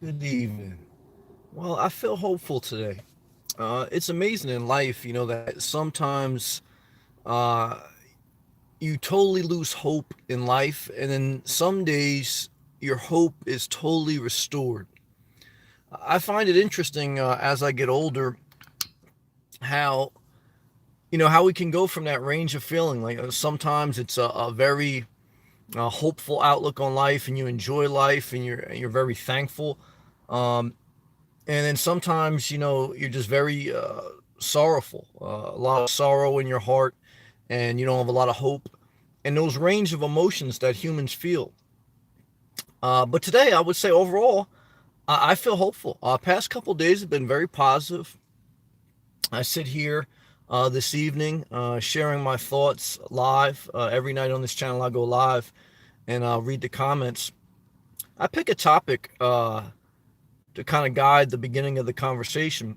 Good evening. Well, I feel hopeful today. It's amazing in life, that sometimes uh, you totally lose hope in life, and then some days your hope is totally restored. I find it interesting as I get older how how we can go from that range of feeling. Like sometimes it's a very hopeful outlook on life, and you enjoy life, and you're very thankful. Um, and then sometimes you're just very sorrowful, a lot of sorrow in your heart, and you don't have a lot of hope, and those range of emotions that humans feel. But today I would say overall I feel hopeful. Past couple of days have been very positive. I sit here this evening sharing my thoughts live. Every night on this channel I go live and read the comments. I pick a topic to kind of guide the beginning of the conversation.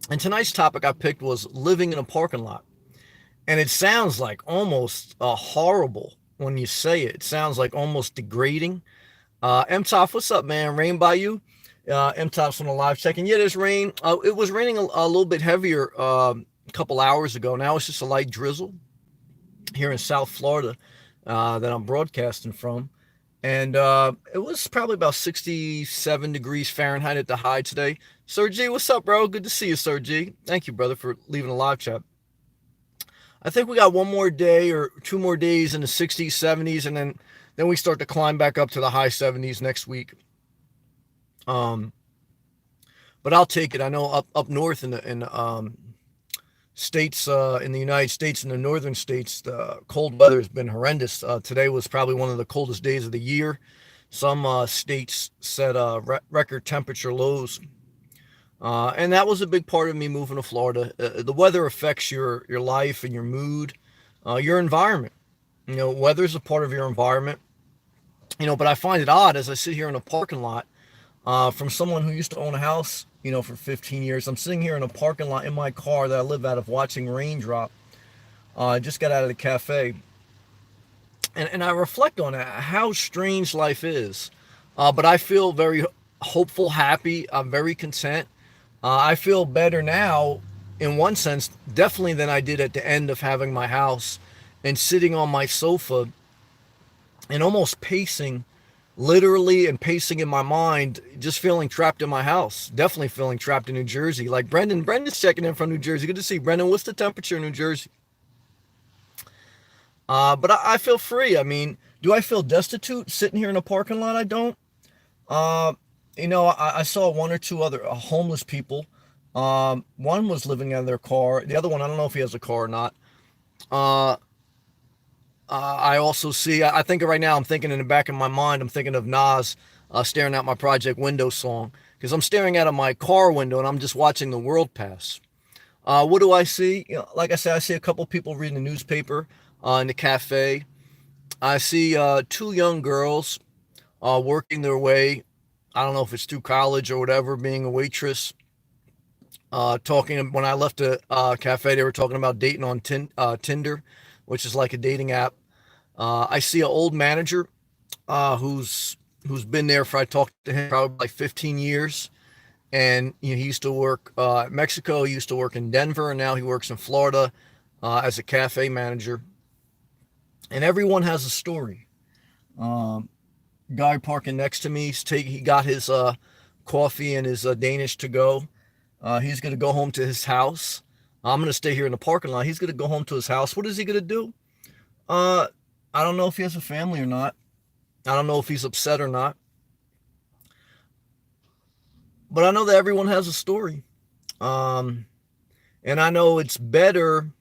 And tonight's topic I picked was living in a parking lot. And it sounds like almost horrible when you say it. It sounds like almost degrading. M-Top, what's up, man? Rain by you? M-Top's on the live checking. Yeah, there's rain. It was raining a little bit heavier a couple hours ago. Now it's just a light drizzle here in South Florida that I'm broadcasting from. And it was probably about 67 degrees Fahrenheit at the high today. Sir G, what's up, bro? Good to see you, Sir G. Thank you, brother, for leaving a live chat. I think we got one more day or two more days in the 60s, 70s, and then we start to climb back up to the high 70s next week. Um, but I'll take it. I know up north in states in the United States, in the northern states, the cold weather has been horrendous. Today was probably one of the coldest days of the year. Some states set record temperature lows. And that was a big part of me moving to Florida. The weather affects your life and your mood, your environment. Weather's a part of your environment. But I find it odd as I sit here in a parking lot from someone who used to own a house, for 15 years. I'm sitting here in a parking lot in my car that I live out of watching rain drop. I just got out of the cafe. And I reflect on how strange life is. But I feel very hopeful, happy. I'm very content. I feel better now, in one sense, definitely than I did at the end of having my house and sitting on my sofa and almost pacing, literally and pacing in my mind, just feeling trapped in my house. Definitely feeling trapped in New Jersey. Like Brendan's checking in from New Jersey. Good to see you, Brendan. What's the temperature in New Jersey? But I feel free. I mean, do I feel destitute sitting here in a parking lot? I don't. Uh, I saw one or two other homeless people. One was living out of their car. The other one, I don't know if he has a car or not. Uh, I also see, I think right now, I'm thinking in the back of my mind, I'm thinking of Nas staring out my project window song. Because I'm staring out of my car window and I'm just watching the world pass. What do I see? Like I said, I see a couple people reading the newspaper in the cafe. I see two young girls working their way. I don't know if it's through college or whatever, being a waitress. Talking when I left the cafe, they were talking about dating on Tinder, which is like a dating app. I see an old manager who's been there for, I talked to him probably like 15 years, and he used to work Mexico. He used to work in Denver, and now he works in Florida as a cafe manager. And everyone has a story. Um, Guy parking next to me, he got his coffee and his Danish to go. He's gonna go home to his house. I'm gonna stay here in the parking lot. He's gonna go home to his house. What is he gonna do? Uh, I don't know if he has a family or not. I don't know if he's upset or not. But I know that everyone has a story. Um, and I know it's better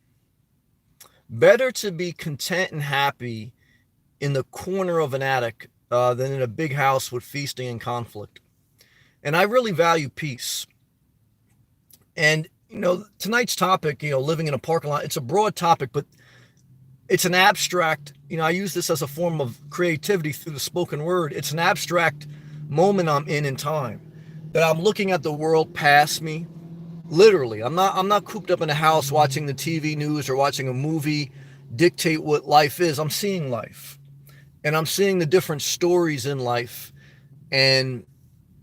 to be content and happy in the corner of an attic than in a big house with feasting and conflict. And I really value peace. And tonight's topic, living in a parking lot, it's a broad topic, but it's an abstract. I use this as a form of creativity through the spoken word. It's an abstract moment I'm in time, that I'm looking at the world past me. Literally, I'm not cooped up in a house watching the TV news or watching a movie dictate what life is. I'm seeing life, and I'm seeing the different stories in life, and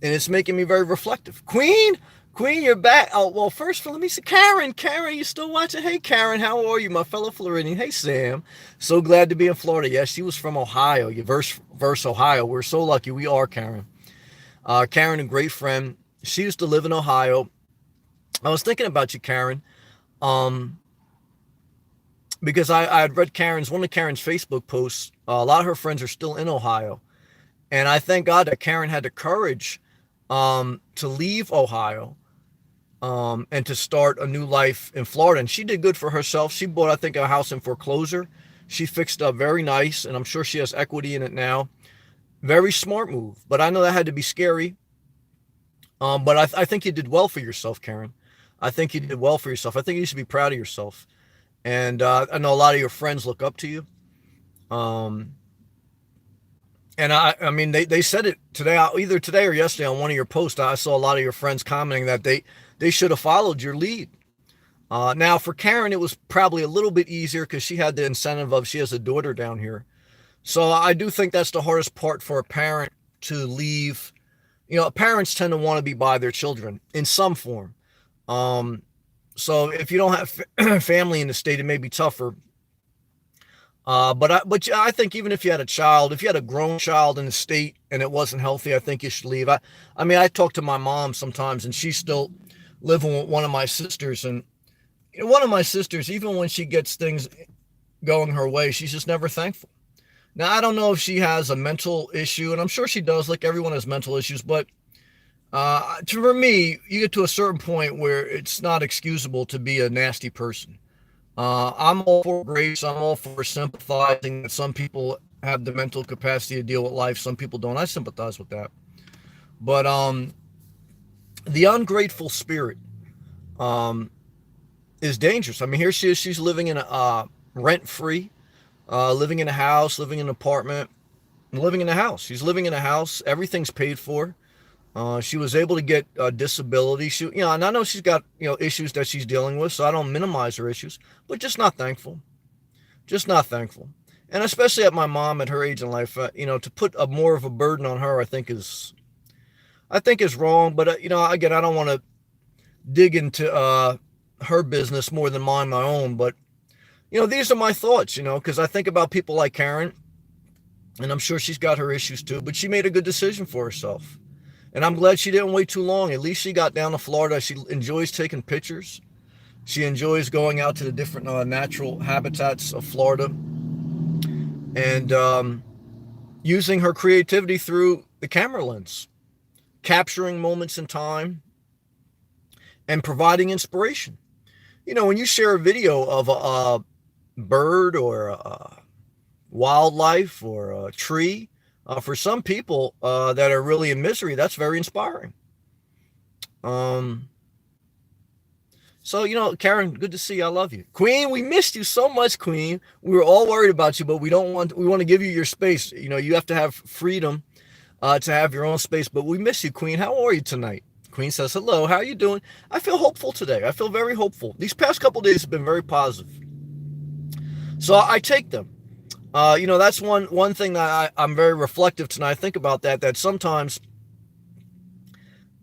and it's making me very reflective. Queen, you're back. Oh, well, first, let me see. Karen, you still watching? Hey, Karen, how are you, my fellow Floridian? Hey, Sam. So glad to be in Florida. Yes, she was from Ohio. You verse Ohio. We're so lucky. We are, Karen. Karen, a great friend. She used to live in Ohio. I was thinking about you, Karen, um, because I had read one of Karen's Facebook posts. A lot of her friends are still in Ohio. And I thank God that Karen had the courage to leave Ohio and to start a new life in Florida. And she did good for herself. She bought, I think, a house in foreclosure. She fixed up very nice, and I'm sure she has equity in it now. Very smart move. But I know that had to be scary. But I think you did well for yourself, Karen. I think you did well for yourself. I think you should be proud of yourself. And I know a lot of your friends look up to you. Um, and I mean, they said it today, either today or yesterday on one of your posts. I saw a lot of your friends commenting that they should have followed your lead. Now, for Karen, it was probably a little bit easier because she had the incentive of she has a daughter down here. So I do think that's the hardest part for a parent to leave. Parents tend to want to be by their children in some form. Um, so if you don't have family in the state, it may be tougher. But I think even if you had a child, if you had a grown child in the state and it wasn't healthy, I think you should leave. I mean, I talk to my mom sometimes, and she's still living with one of my sisters, and one of my sisters, even when she gets things going her way, she's just never thankful. Now, I don't know if she has a mental issue, and I'm sure she does. Like everyone has mental issues, but for me, you get to a certain point where it's not excusable to be a nasty person. I'm all for grace. I'm all for sympathizing that some people have the mental capacity to deal with life. Some people don't. I sympathize with that. But the ungrateful spirit um, is dangerous. I mean, here she is. She's living in a rent-free, living in a house, living in an apartment, living in a house. She's living in a house. Everything's paid for. She was able to get a disability. And I know she's got, issues that she's dealing with, so I don't minimize her issues, but just not thankful. Just not thankful. And especially at my mom at her age in life, to put more of a burden on her, I think is wrong. But, again, I don't want to dig into her business more than my own. But, these are my thoughts, because I think about people like Karen, and I'm sure she's got her issues too, but she made a good decision for herself. And I'm glad she didn't wait too long. At least she got down to Florida. She enjoys taking pictures. She enjoys going out to the different natural habitats of Florida and using her creativity through the camera lens, capturing moments in time and providing inspiration. When you share a video of a bird or a wildlife or a tree, for some people that are really in misery, that's very inspiring. So, Karen, good to see you. I love you. Queen, we missed you so much, Queen. We were all worried about you, but we want to give you your space. You have to have freedom to have your own space, but we miss you, Queen. How are you tonight? Queen says, hello, how are you doing? I feel hopeful today. I feel very hopeful. These past couple of days have been very positive. So I take them. That's one thing that I'm very reflective tonight. I think about that sometimes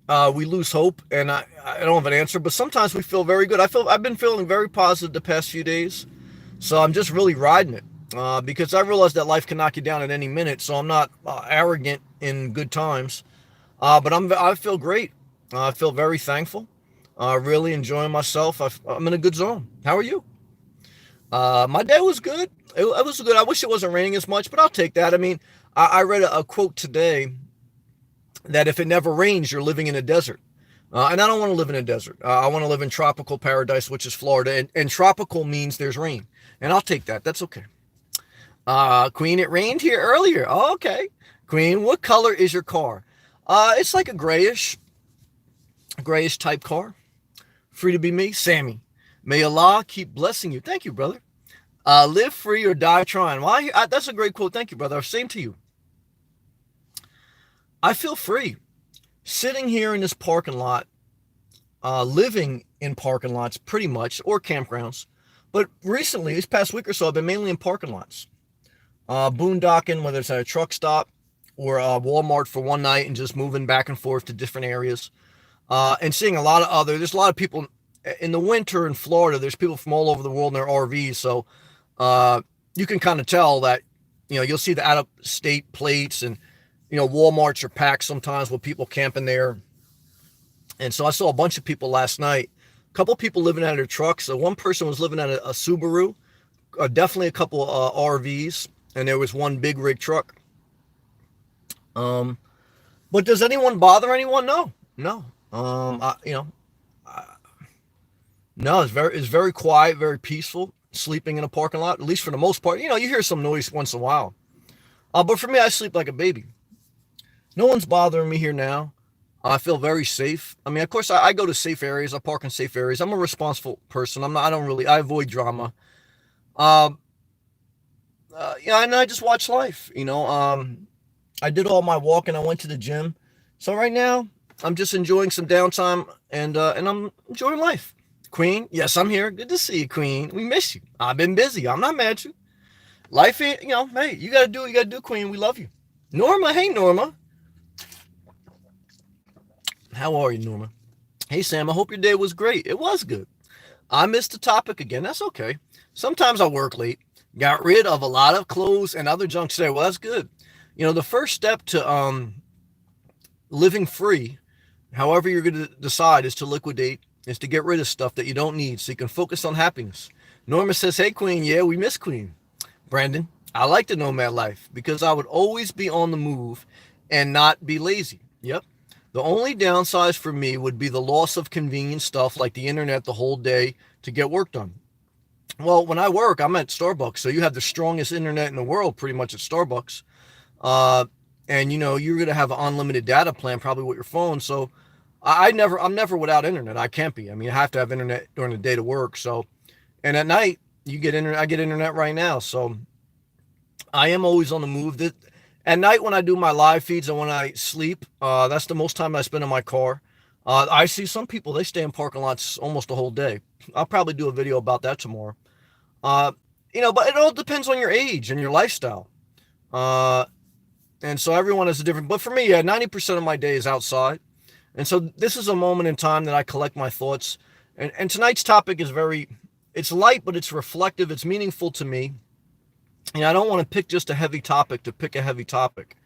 we lose hope, and I don't have an answer, but sometimes we feel very good. I've been feeling very positive the past few days, so I'm just really riding it because I realize that life can knock you down at any minute. So I'm not arrogant in good times, but I feel great. I feel very thankful. Really enjoying myself. I'm in a good zone. How are you? My day was good. It was good. I wish it wasn't raining as much, but I'll take that. I mean, I read a quote today that if it never rains, you're living in a desert. And I don't want to live in a desert. I want to live in tropical paradise, which is Florida. And tropical means there's rain. And I'll take that. That's okay. Queen, it rained here earlier. Oh, okay. Queen, what color is your car? It's like a grayish type car. Free to be me, Sammy. May Allah keep blessing you. Thank you, brother. Live free or die trying. Well, that's a great quote. Thank you, brother. Same to you. I feel free sitting here in this parking lot, living in parking lots pretty much, or campgrounds. But recently, this past week or so, I've been mainly in parking lots. Boondocking, whether it's at a truck stop or Walmart for one night and just moving back and forth to different areas, and seeing a lot of other. There's a lot of people in the winter in Florida. There's people from all over the world in their RVs, so uh, you can kind of tell that you'll see the out of state plates, and Walmarts are packed sometimes with people camping there. And so I saw a bunch of people last night. A couple of people living out of their trucks. So one person was living out of a Subaru, definitely a couple RVs, and there was one big rig truck. Um, but does anyone bother anyone? No, no. No. It's very quiet, very peaceful. Sleeping in a parking lot, at least for the most part. You hear some noise once in a while. But for me, I sleep like a baby. No one's bothering me here now. I feel very safe. I mean, of course, I go to safe areas. I park in safe areas. I'm a responsible person. I'm not. I don't really. I avoid drama. Um, yeah, and I just watch life. I did all my walking. I went to the gym. So right now, I'm just enjoying some downtime, and I'm enjoying life. Queen, yes, I'm here. Good to see you, Queen. We miss you. I've been busy. I'm not mad at you. Life ain't, hey, you gotta do what you gotta do, Queen. We love you. Norma, hey Norma. How are you, Norma? Hey Sam, I hope your day was great. It was good. I missed the topic again. That's okay. Sometimes I work late. Got rid of a lot of clothes and other junk today. Well, that's good. The first step to living free, however you're going to decide, is to liquidate, is to get rid of stuff that you don't need so you can focus on happiness. Norma says, hey, Queen. Yeah, we miss Queen. Brandon, I like the nomad life because I would always be on the move and not be lazy. Yep. The only downside for me would be the loss of convenient stuff like the internet the whole day to get work done. Well, when I work, I'm at Starbucks, so you have the strongest internet in the world pretty much at Starbucks. Uh, and you're gonna have an unlimited data plan probably with your phone. So I'm never without internet. I can't be. I mean, I have to have internet during the day to work. So, and at night you get internet. I get internet right now. So I am always on the move. That At night when I do my live feeds and when I sleep, that's the most time I spend in my car. I see some people, they stay in parking lots almost the whole day. I'll probably do a video about that tomorrow. Uh, but it all depends on your age and your lifestyle. Uh, and so everyone has a different, but for me, yeah, 90% of my day is outside. And so this is a moment in time that I collect my thoughts. And tonight's topic is it's light, but it's reflective. It's meaningful to me. And I don't want to pick just a heavy topic to pick a heavy topic.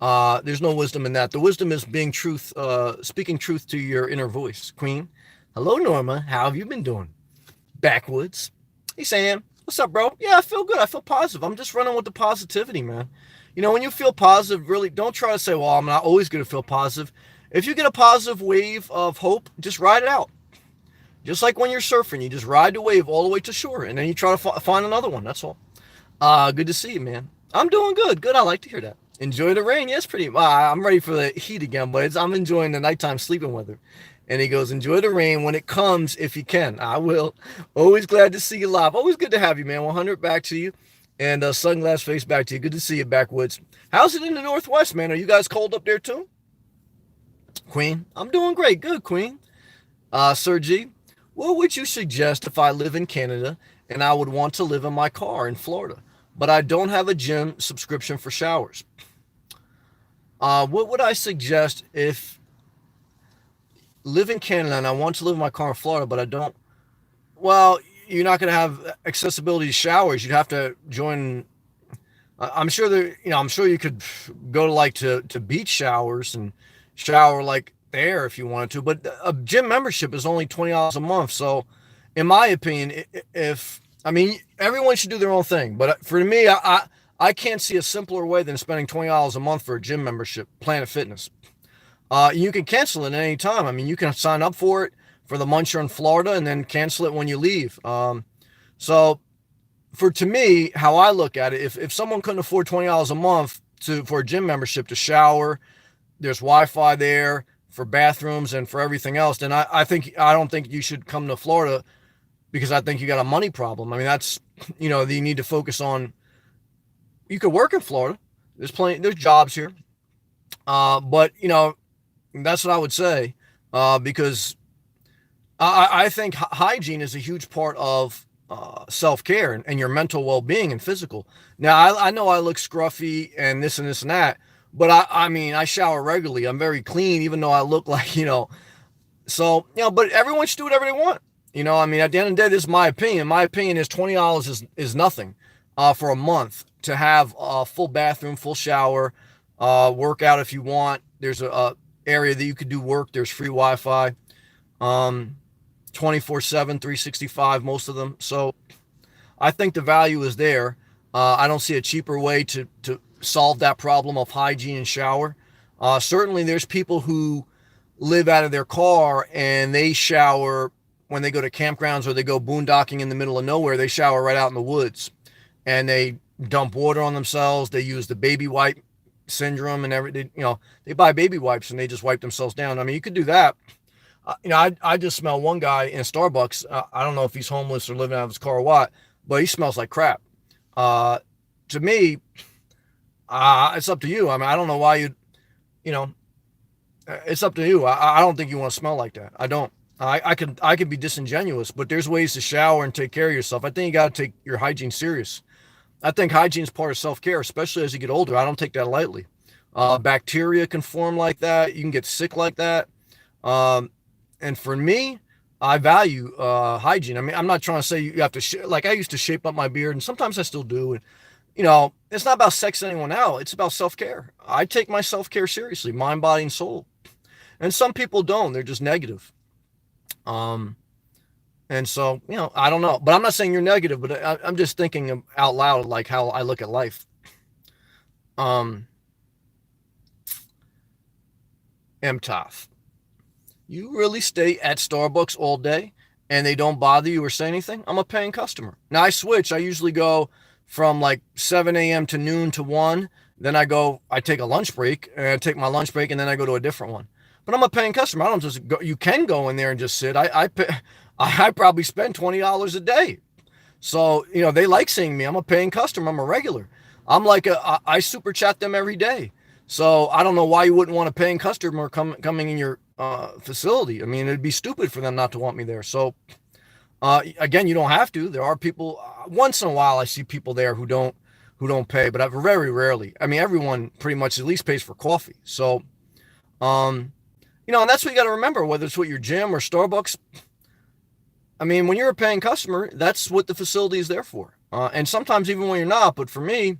There's no wisdom in that. The wisdom is speaking truth to your inner voice. Queen, hello, Norma. How have you been doing? Backwoods. Hey, Sam. What's up, bro? Yeah, I feel good. I feel positive. I'm just running with the positivity, man. When you feel positive, really don't try to say, well, I'm not always going to feel positive. If you get a positive wave of hope, just ride it out. Just like when you're surfing, you just ride the wave all the way to shore, and then you try to find another one. That's all. Good to see you, man. I'm doing good. Good. I like to hear that. Enjoy the rain. Yes, pretty. I'm ready for the heat again, but I'm enjoying the nighttime sleeping weather. And he goes, enjoy the rain when it comes if you can. I will. Always glad to see you live. Always good to have you, man. 100 back to you. And sunglass face back to you. Good to see you, Backwoods. How's it in the Northwest, man? Are you guys cold up there too? Queen, I'm doing great. Good, Queen. Sir G, what would you suggest if I live in Canada and I would want to live in my car in Florida, but I don't have a gym subscription for showers? What would I suggest if live in Canada and I want to live in my car in Florida, but I don't? Well, you're not going to have accessibility to showers. You'd have to join. I'm sure there. I'm sure you could go to to beach showers and shower like there if you wanted to. But a gym membership is only $20 a month. So, in my opinion, if I mean everyone should do their own thing, but for me, I can't see a simpler way than spending $20 a month for a gym membership. Planet Fitness. You can cancel it at any time. I mean, you can sign up for it for the month you're in Florida and then cancel it when you leave. So to me, how I look at it, if someone couldn't afford $20 a month for a gym membership to shower, there's Wi-Fi there for bathrooms and for everything else, then I don't think you should come to Florida because I think you got a money problem. I mean, that's, you need to focus on, you could work in Florida. There's jobs here. But that's what I would say, because I think hygiene is a huge part of self-care and your mental well-being and physical. Now, I know I look scruffy and this and that, But I mean, I shower regularly. I'm very clean, even though I look like, so, but everyone should do whatever they want. I mean, at the end of the day, this is my opinion. My opinion is $20 is nothing for a month to have a full bathroom, full shower, workout if you want. There's a area that you could do work. There's free Wi-Fi, 24/7, 365, most of them. So I think the value is there. I don't see a cheaper way to solve that problem of hygiene and shower. Certainly, there's people who live out of their car and they shower when they go to campgrounds or they go boondocking in the middle of nowhere. They shower right out in the woods and they dump water on themselves. They use the baby wipe syndrome and everything. They buy baby wipes and they just wipe themselves down. I mean, you could do that. I just smell one guy in Starbucks. I don't know if he's homeless or living out of his car or what, but he smells like crap. To me, it's up to you. I mean, I don't know why you know, it's up to you. I don't think you want to smell like that. I don't. I could be disingenuous, but there's ways to shower and take care of yourself. I think you got to take your hygiene serious. I think hygiene is part of self-care, especially as you get older. I don't take that lightly. Bacteria can form like that. You can get sick like that. And for me, I value hygiene. I mean, I'm not trying to say you have to like I used to shape up my beard, and sometimes I still do. And it's not about sex anyone out. It's about self-care. I take my self-care seriously, mind, body, and soul. And some people don't. They're just negative. Um, and so, I don't know. But I'm not saying you're negative, but I'm just thinking out loud, like how I look at life. Um, MTOF. You really stay at Starbucks all day and they don't bother you or say anything? I'm a paying customer. Now I switch. I usually go from like 7 a.m. to noon to 1. Then I take a lunch break and I take my lunch break and then I go to a different one. But I'm a paying customer. I don't just go. You can go in there and just sit. I probably spend $20 a day. So, they like seeing me. I'm a paying customer. I'm a regular. I super chat them every day. So I don't know why you wouldn't want a paying customer coming in your facility. I mean, it'd be stupid for them not to want me there. So again, you don't have to. There are people. Once in a while, I see people there who don't pay, but very rarely. I mean, everyone pretty much at least pays for coffee. So, and that's what you got to remember. Whether it's with your gym or Starbucks, I mean, when you're a paying customer, that's what the facility is there for. And sometimes even when you're not. But for me,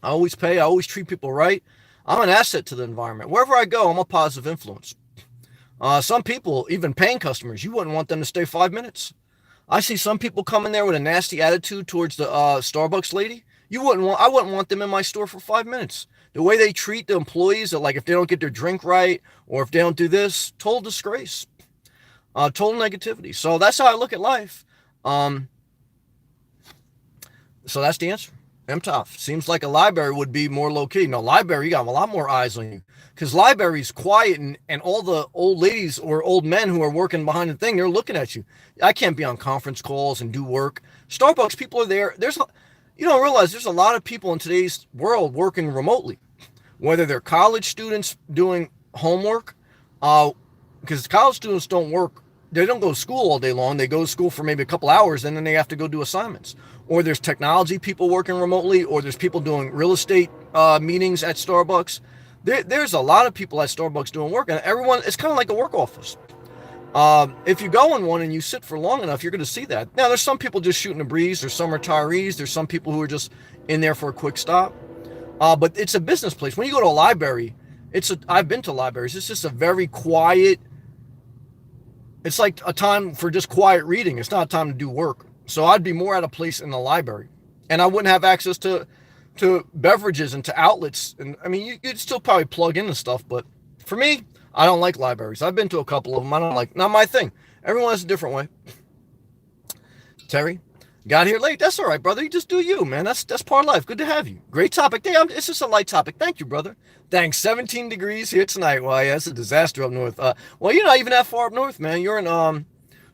I always pay. I always treat people right. I'm an asset to the environment. Wherever I go, I'm a positive influence. Some people, even paying customers, you wouldn't want them to stay 5 minutes. I see some people come in there with a nasty attitude towards the Starbucks lady. I wouldn't want them in my store for 5 minutes. The way they treat the employees, like if they don't get their drink right or if they don't do this, total disgrace, total negativity. So that's how I look at life. So that's the answer. MTOF. Seems like a library would be more low key. No, library, you got a lot more eyes on you. Because library's quiet and all the old ladies or old men who are working behind the thing, they're looking at you. I can't be on conference calls and do work. Starbucks, people are there. You don't realize there's a lot of people in today's world working remotely. Whether they're college students doing homework, because college students don't work. They don't go to school all day long. They go to school for maybe a couple hours and then they have to go do assignments. Or there's technology people working remotely, or there's people doing real estate meetings at Starbucks. There's a lot of people at Starbucks doing work, and everyone, it's kind of like a work office. If you go in one and you sit for long enough, you're going to see that. Now, there's some people just shooting a breeze. There's some retirees. There's some people who are just in there for a quick stop. But it's a business place. When you go to a library, I've been to libraries. It's just a very quiet. It's like a time for just quiet reading. It's not a time to do work. So I'd be more at a place in the library, and I wouldn't have access to beverages and to outlets. And I mean, you'd still probably plug into stuff, but for me, I don't like libraries. I've been to a couple of them. I don't like, not my thing. Everyone has a different way. Terry, got here late. That's all right, brother. You just do you, man. That's part of life. Good to have you. Great topic. It's just a light topic. Thank you, brother. Thanks. 17 degrees here tonight. Well, yeah, it's a disaster up north. Well, you're not even that far up north, man. You're in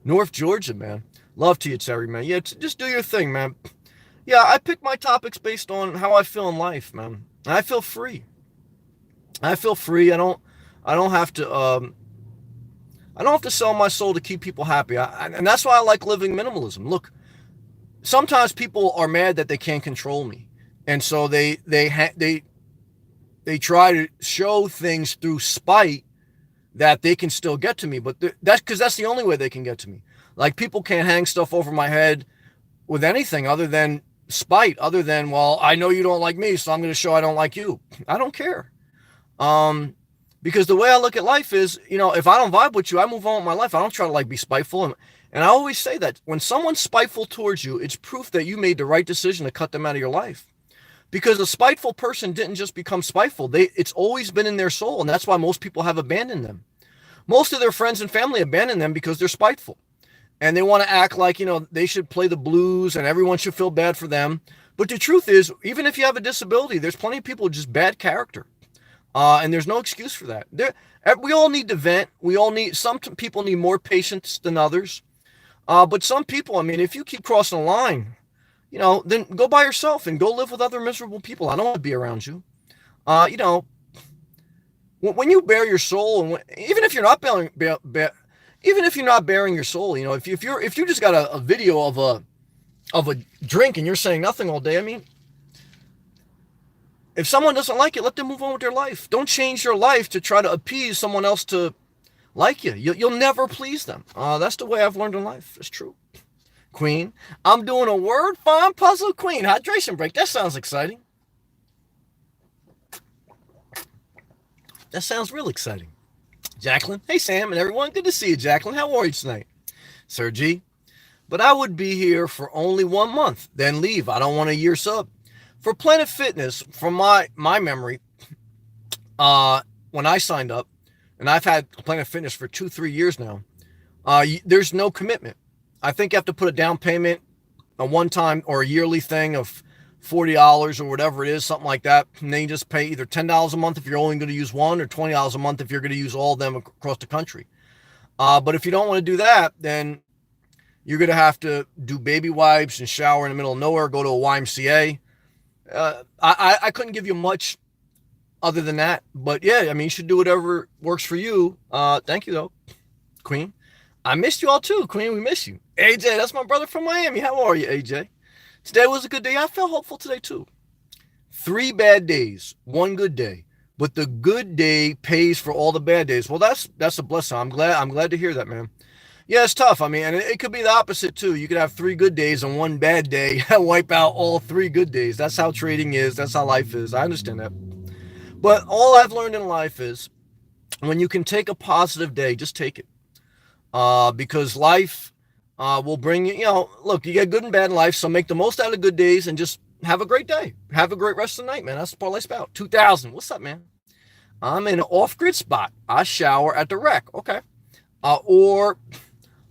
North Georgia, man. Love to you, Terry, man. Yeah, just do your thing, man. Yeah, I pick my topics based on how I feel in life, man. And I feel free. I feel free. I don't have to I don't have to sell my soul to keep people happy. And that's why I like living minimalism. Look, sometimes people are mad that they can't control me. And so they they try to show things through spite that they can still get to me. But that's because that's the only way they can get to me. Like people can't hang stuff over my head with anything other than spite, other than, well, I know you don't like me, so I'm going to show I don't like you. I don't care. Um, because the way I look at life is, if I don't vibe with you, I move on with my life. I don't try to like be spiteful. And I always say that when someone's spiteful towards you, it's proof that you made the right decision to cut them out of your life. Because a spiteful person didn't just become spiteful. It's always been in their soul. And that's why most people have abandoned them. Most of their friends and family abandon them because they're spiteful. And they want to act like, they should play the blues and everyone should feel bad for them. But the truth is, even if you have a disability, there's plenty of people with just bad character. And there's no excuse for that. We all need to vent. Some people need more patience than others. But some people, I mean, if you keep crossing the line, then go by yourself and go live with other miserable people. I don't want to be around you. When you bare your soul, and even if you're not even if you're not bearing your soul, if you just got a video of a drink and you're saying nothing all day, I mean, if someone doesn't like it, let them move on with their life. Don't change your life to try to appease someone else to like you. You'll never please them. That's the way I've learned in life. It's true. Queen, I'm doing a word fine puzzle. Queen, hydration break. That sounds exciting. That sounds real exciting. Jacqueline, hey Sam and everyone. Good to see you, Jacqueline. How are you tonight? Sir G, but I would be here for only 1 month, then leave. I don't want a year sub. For Planet Fitness, from my memory, when I signed up, and I've had Planet Fitness for 2-3 years now, there's no commitment. I think you have to put a down payment, a one-time or a yearly thing of $40 or whatever it is, something like that. And then you just pay either $10 a month if you're only going to use one, or $20 a month if you're going to use all of them across the country. But if you don't want to do that, then you're going to have to do baby wipes and shower in the middle of nowhere, go to a YMCA. I couldn't give you much other than that. But yeah, I mean, you should do whatever works for you. Thank you, though, Queen. I missed you all too, Queen. We miss you. AJ, that's my brother from Miami. How are you, AJ? Today was a good day. I felt hopeful today too. 3 bad days, 1 good day. But the good day pays for all the bad days. Well, that's a blessing. I'm glad to hear that, man. Yeah, it's tough. I mean, and it could be the opposite too. You could have 3 good days and 1 bad day, wipe out all 3 good days. That's how trading is. That's how life is. I understand that. But all I've learned in life is when you can take a positive day, just take it. Because life will bring you, look, you get good and bad in life, so make the most out of good days and just have a great day. Have a great rest of the night, man. That's Parlay Spout. 2000. What's up, man? I'm in an off-grid spot. I shower at the wreck. Okay. Or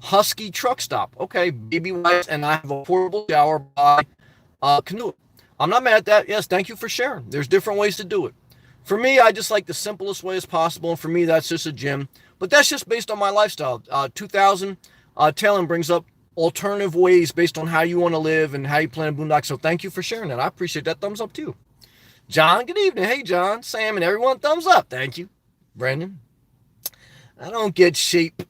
Husky truck stop. Okay. Baby wipes, and I have a portable shower by Canoe. I'm not mad at that. Yes, thank you for sharing. There's different ways to do it. For me, I just like the simplest way as possible, and for me, that's just a gym. But that's just based on my lifestyle. 2000, Talon brings up alternative ways based on how you want to live and how you plan a boondock. So thank you for sharing that. I appreciate that. Thumbs up too. John, good evening. Hey, John, Sam, and everyone. Thumbs up. Thank you. Brandon, I don't get shape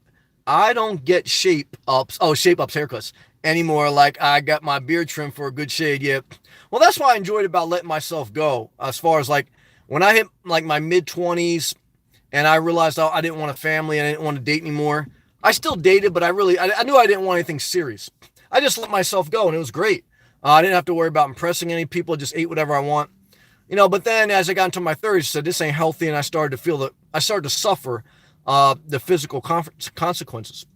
ups. Oh, shape ups haircuts anymore. Like I got my beard trimmed for a good shade. Yeah. Well, that's why I enjoyed about letting myself go. As far as like when I hit like my mid-20s and I realized I didn't want a family and I didn't want to date anymore. I still dated, but I knew I didn't want anything serious. I just let myself go, and it was great. I didn't have to worry about impressing any people. I just ate whatever I want. But then as I got into my 30s, I said, this ain't healthy, and I started to suffer the physical consequences.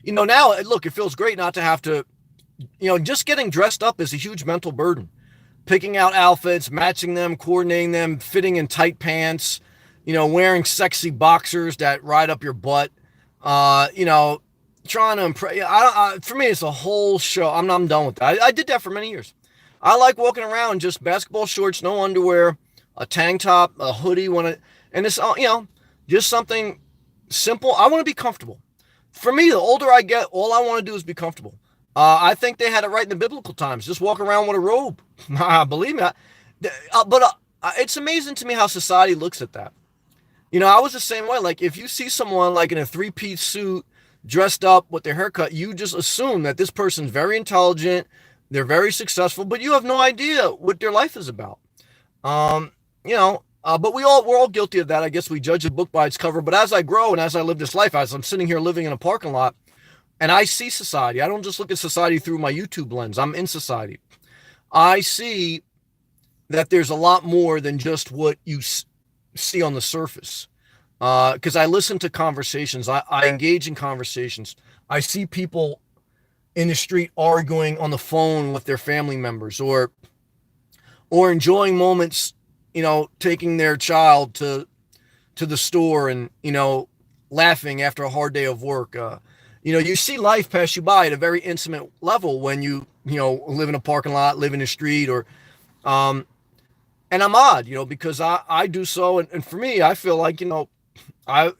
Now, look, it feels great not to have to, just getting dressed up is a huge mental burden. Picking out outfits, matching them, coordinating them, fitting in tight pants, wearing sexy boxers that ride up your butt, trying to impress. For me, it's a whole show. I'm done with that. I did that for many years. I like walking around just basketball shorts, no underwear, a tank top, a hoodie, and it's, just something simple. I want to be comfortable. For me, the older I get, all I want to do is be comfortable. I think they had it right in the biblical times. Just walk around with a robe. Believe me. But it's amazing to me how society looks at that. I was the same way. Like if you see someone like in a 3-piece suit, dressed up with their haircut, you just assume that this person's very intelligent, they're very successful, but you have no idea what their life is about. But we're all guilty of that. I guess we judge a book by its cover. But as I grow and as I live this life, as I'm sitting here living in a parking lot and I see society, I don't just look at society through my YouTube lens. I'm in society. I see that there's a lot more than just what you see on the surface. Because I listen to conversations, I engage in conversations. I see people in the street arguing on the phone with their family members, or enjoying moments, taking their child to the store and laughing after a hard day of work. You see life pass you by at a very intimate level when you live in a parking lot, live in the street, or um, and I'm odd, because I do so, and for me, I feel like I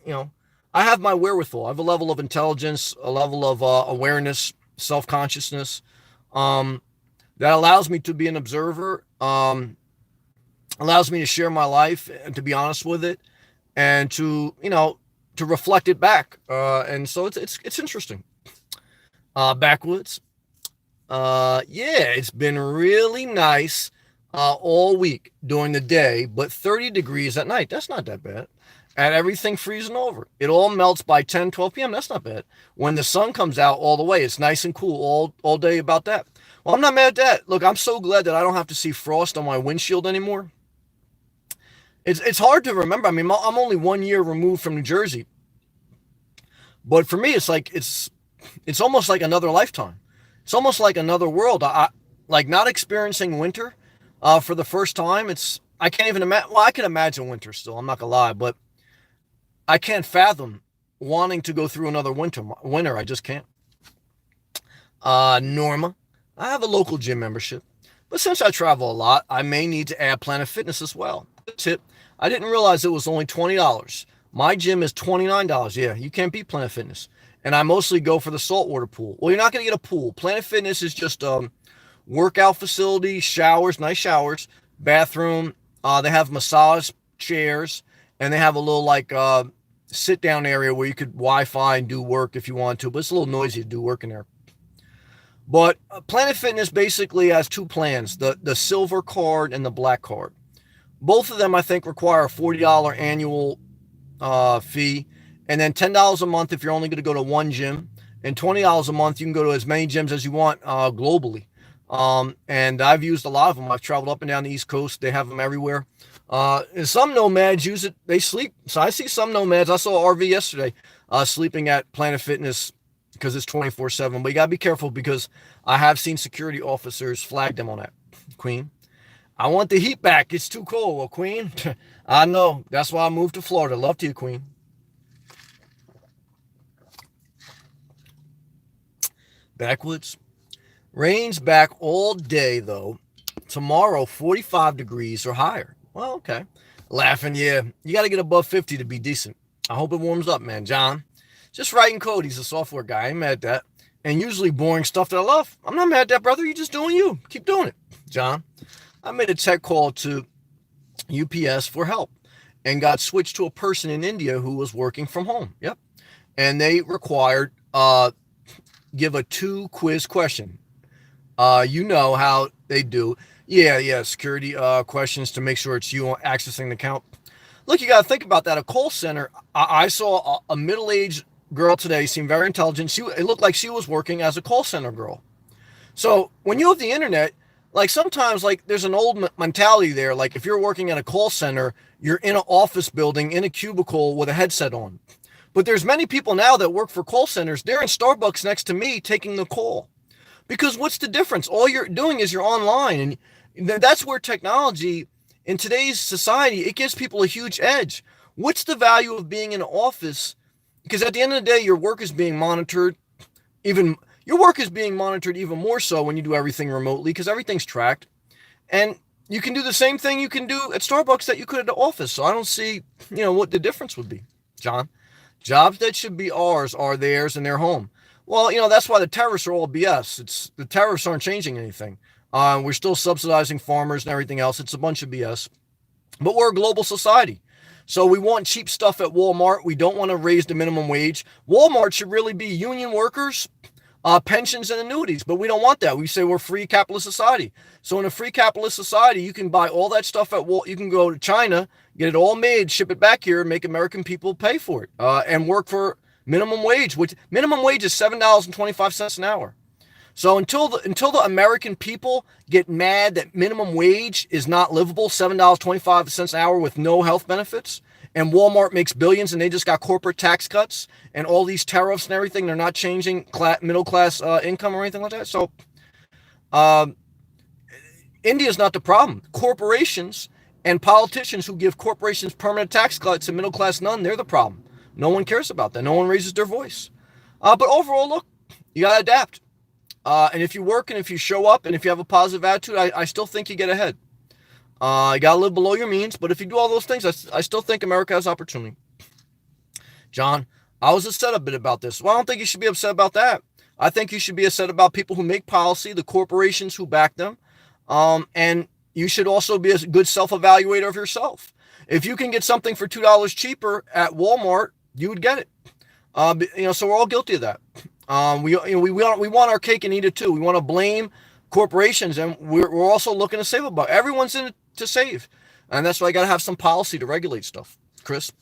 I have my wherewithal. I have a level of intelligence, a level of awareness, self consciousness, um, that allows me to be an observer. Allows me to share my life and to be honest with it, and to reflect it back. And so it's interesting. Backwoods. Yeah, it's been really nice all week during the day, but 30 degrees at night. That's not that bad. And everything freezing over. It all melts by 10, 12 p.m. That's not bad. When the sun comes out all the way, it's nice and cool all day about that. Well, I'm not mad at that. Look, I'm so glad that I don't have to see frost on my windshield anymore. It's hard to remember. I mean, I'm only 1 year removed from New Jersey, but for me, it's almost like another lifetime. It's almost like another world. I like not experiencing winter for the first time. I can't even imagine. Well, I can imagine winter still. I'm not gonna lie, but I can't fathom wanting to go through another winter. Winter, I just can't. Norma, I have a local gym membership, but since I travel a lot, I may need to add Planet Fitness as well. Tip: I didn't realize it was only $20. My gym is $29. Yeah, you can't beat Planet Fitness. And I mostly go for the saltwater pool. Well, you're not going to get a pool. Planet Fitness is just workout facility, showers, nice showers, bathroom. They have massage chairs, and they have a little like sit down area where you could Wi-Fi and do work if you want to. But it's a little noisy to do work in there. But Planet Fitness basically has two plans: the silver card and the black card. Both of them, I think, require a $40 annual fee, and then $10 a month if you're only going to go to one gym, and $20 a month you can go to as many gyms as you want globally. And I've used a lot of them. I've traveled up and down the East Coast. They have them everywhere. And some nomads use it. They sleep. So I see some nomads. I saw an RV yesterday sleeping at Planet Fitness because it's 24/7. But you got to be careful because I have seen security officers flag them on that. Queen, I want the heat back. It's too cold. Well, Queen, I know. That's why I moved to Florida. Love to you, Queen. Backwoods. Rain's back all day, though. Tomorrow, 45 degrees or higher. Well, okay. Laughing, yeah. You got to get above 50 to be decent. I hope it warms up, man. John, just writing code. He's a software guy. I ain't mad at that. And usually boring stuff that I love. I'm not mad at that, brother. You're just doing you. Keep doing it. John, I made a tech call to UPS for help and got switched to a person in India who was working from home. Yep. And they required give a 2 quiz question. You know how they do. Yeah, security questions to make sure it's you accessing the account. Look, you got to think about that. A call center. I saw a middle-aged girl today, seemed very intelligent. It looked like she was working as a call center girl. So when you have the internet, like sometimes like there's an old mentality there. Like if you're working at a call center, you're in an office building in a cubicle with a headset on. But there's many people now that work for call centers. They're in Starbucks next to me taking the call. Because what's the difference? All you're doing is you're online. And that's where technology in today's society, it gives people a huge edge. What's the value of being in an office? Because at the end of the day, your work is being monitored. Your work is being monitored even more so when you do everything remotely because everything's tracked. And you can do the same thing you can do at Starbucks that you could at the office. So I don't see, what the difference would be, John. Jobs that should be ours are theirs and their home. Well, that's why the tariffs are all BS. The tariffs aren't changing anything. We're still subsidizing farmers and everything else. It's a bunch of BS. But we're a global society. So we want cheap stuff at Walmart. We don't want to raise the minimum wage. Walmart should really be union workers, pensions and annuities, but we don't want that. We say we're a free capitalist society. So in a free capitalist society, you can buy all that stuff at Wal. You can go to China, get it all made, ship it back here, and make American people pay for it, and work for minimum wage, which minimum wage is $7.25 an hour. So until the American people get mad that minimum wage is not livable, $7.25 an hour with no health benefits, and Walmart makes billions and they just got corporate tax cuts and all these tariffs and everything, they're not changing middle class income or anything like that. So um, India is not the problem. Corporations and politicians who give corporations permanent tax cuts and middle class none, they're the problem. No one cares about that. No one raises their voice. But overall, look, you got to adapt. And if you work and if you show up and if you have a positive attitude, I still think you get ahead. You got to live below your means. But if you do all those things, I still think America has opportunity. John, I was upset a bit about this. Well, I don't think you should be upset about that. I think you should be upset about people who make policy, the corporations who back them. And you should also be a good self-evaluator of yourself. If you can get something for $2 cheaper at Walmart, you would get it. So we're all guilty of that. We want our cake and eat it too. We want to blame corporations, and we're also looking to save a buck. Everyone's in it to save, and that's why I got to have some policy to regulate stuff. Chris,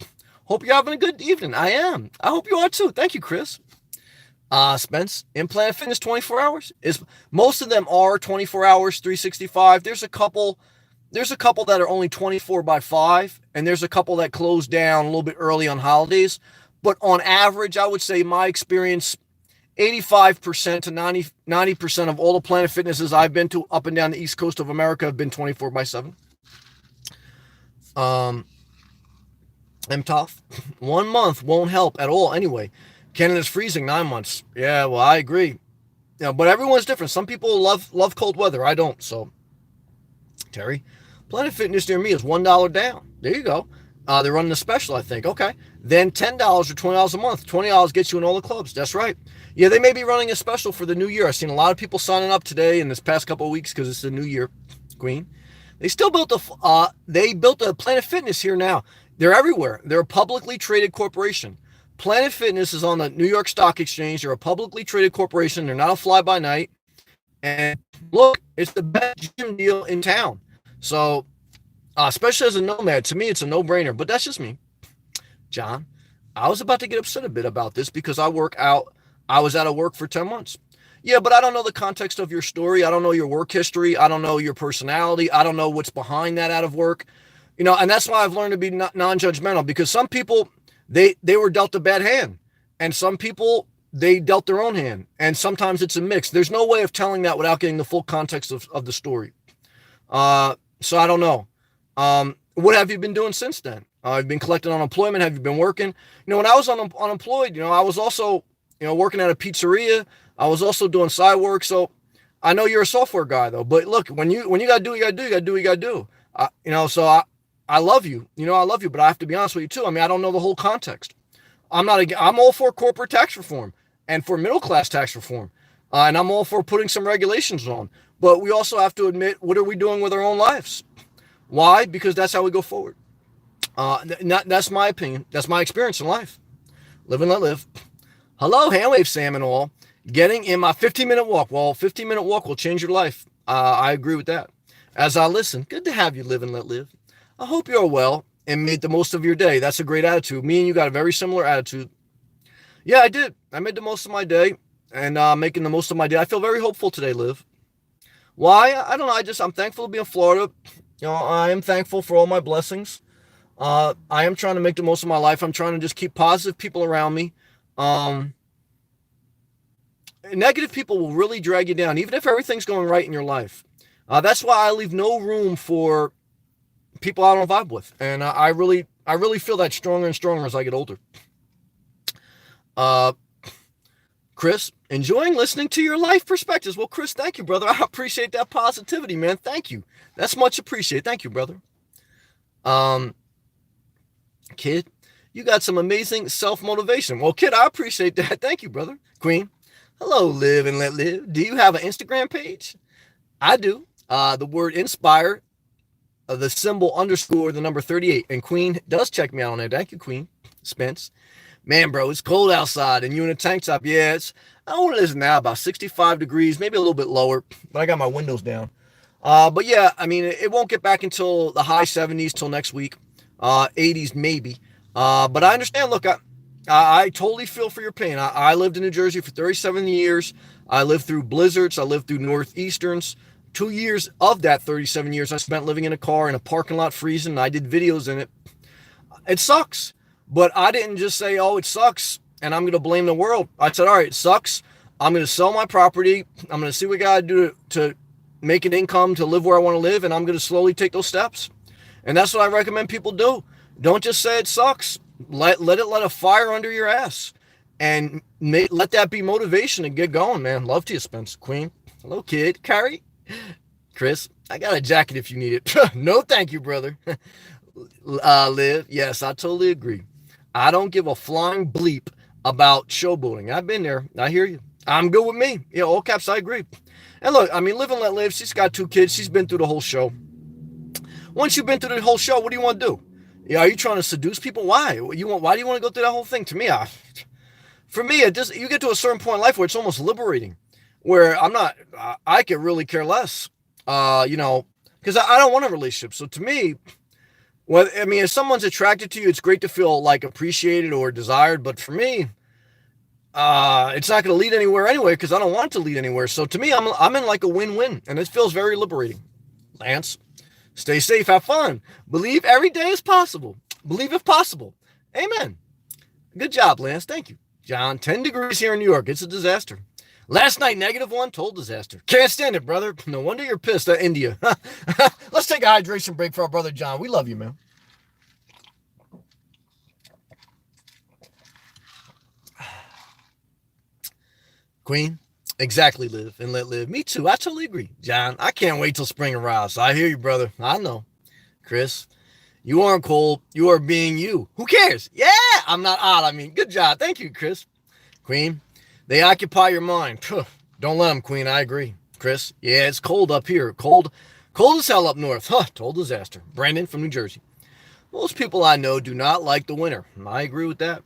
hope you're having a good evening. I am. I hope you are too. Thank you, Chris. Spence, Implant Fitness 24 hours is most of them are 24 hours, 365. There's a couple that are only 24/5, and there's a couple that close down a little bit early on holidays. But on average, I would say my experience, 85% to 90% of all the Planet Fitnesses I've been to up and down the East Coast of America have been 24/7. I'm tough. 1 month won't help at all anyway. Canada's freezing 9 months. Yeah, well, I agree. But everyone's different. Some people love cold weather. I don't. So, Terry, Planet Fitness near me is $1 down. There you go. They're running a special, I think. Okay. Then $10 or $20 a month. $20 gets you in all the clubs. That's right. Yeah, they may be running a special for the new year. I've seen a lot of people signing up today in this past couple of weeks because it's the new year, Queen. They built a Planet Fitness here now. They're everywhere. They're a publicly traded corporation. Planet Fitness is on the New York Stock Exchange. They're a publicly traded corporation. They're not a fly-by-night. And look, it's the best gym deal in town. So, especially as a Nomad, to me, it's a no-brainer. But that's just me. John, I was about to get upset a bit about this because I was out of work for 10 months. Yeah, but I don't know the context of your story. I don't know your work history. I don't know your personality. I don't know what's behind that out of work. And that's why I've learned to be non-judgmental, because some people, they were dealt a bad hand, and some people, they dealt their own hand, and sometimes it's a mix. There's no way of telling that without getting the full context of the story. So I don't know. What have you been doing since then? You've been collecting unemployment. Have you been working? When I was unemployed, I was also, working at a pizzeria. I was also doing side work. So I know you're a software guy though. But look, when you got to do what you got to do, you got to do what you got to do. So I love you. I love you, but I have to be honest with you too. I mean, I don't know the whole context. I'm all for corporate tax reform and for middle class tax reform. And I'm all for putting some regulations on. But we also have to admit, what are we doing with our own lives? Why? Because that's how we go forward. That's my opinion. That's my experience in life. Live and let live. Hello, Handwave Sam and all. Getting in my 15-minute walk. Well, 15-minute walk will change your life. I agree with that. As I listen, good to have you live and let live. I hope you're well and made the most of your day. That's a great attitude. Me and you got a very similar attitude. Yeah, I did. I made the most of my day, and making the most of my day. I feel very hopeful today, Liv. Why? I don't know. I'm thankful to be in Florida. I am thankful for all my blessings. I am trying to make the most of my life. I'm trying to just keep positive people around me. Negative people will really drag you down, even if everything's going right in your life. That's why I leave no room for people I don't vibe with. And I really feel that stronger and stronger as I get older. Chris, enjoying listening to your life perspectives. Well, Chris, thank you, brother. I appreciate that positivity, man. Thank you. That's much appreciated. Thank you, brother. Kid, you got some amazing self-motivation. Well, kid, I appreciate that. Thank you, brother. Queen, hello, live and let live. Do you have an Instagram page? I do. The word inspire, the symbol _ the number 38. And Queen does check me out on there. Thank you, Queen. Spence. Man, bro, it's cold outside and you in a tank top. Yeah, it's, I don't know what it is now, about 65 degrees, maybe a little bit lower, but I got my windows down. But yeah, I mean, it won't get back until the high 70s till next week, 80s maybe. But I understand. Look, I totally feel for your pain. I lived in New Jersey for 37 years. I lived through blizzards. I lived through northeasterns. 2 years of that 37 years I spent living in a car in a parking lot freezing. I did videos in it. It sucks. But I didn't just say, oh, it sucks, and I'm going to blame the world. I said, all right, it sucks. I'm going to sell my property. I'm going to see what I got to do to make an income to live where I want to live, and I'm going to slowly take those steps. And that's what I recommend people do. Don't just say it sucks. Let a fire under your ass, and let that be motivation to get going, man. Love to you, Spence. Queen. Hello, kid. Carrie. Chris, I got a jacket if you need it. No, thank you, brother. Liv, yes, I totally agree. I don't give a flying bleep about showboating. I've been there. I hear you. I'm good with me. Yeah, all caps, I agree. And look, I mean, live and let live. She's got 2 kids. She's been through the whole show. Once you've been through the whole show, what do you want to do? Yeah, are you trying to seduce people? Why? Why do you want to go through that whole thing? To me, for me, you get to a certain point in life where it's almost liberating, where I could really care less, because I don't want a relationship. So to me, well, I mean, if someone's attracted to you, it's great to feel like appreciated or desired. But for me, it's not going to lead anywhere anyway, because I don't want it to lead anywhere. So to me, I'm in like a win-win, and it feels very liberating. Lance, stay safe, have fun, believe every day is possible, believe if possible. Amen. Good job, Lance. Thank you. John, 10 degrees here in New York. It's a disaster. Last night, -1, total disaster. Can't stand it, brother. No wonder you're pissed at India. Let's take a hydration break for our brother John. We love you, man. Queen, exactly, live and let live. Me too. I totally agree. John, I can't wait till spring arrives. I hear you, brother. I know. Chris, you aren't cold. You are being you. Who cares? Yeah, I'm not odd. I mean, good job. Thank you, Chris. Queen, they occupy your mind. Don't let them, Queen. I agree. Chris, yeah, it's cold up here. Cold as hell up north. Total disaster. Brandon from New Jersey. Most people I know do not like the winter. I agree with that.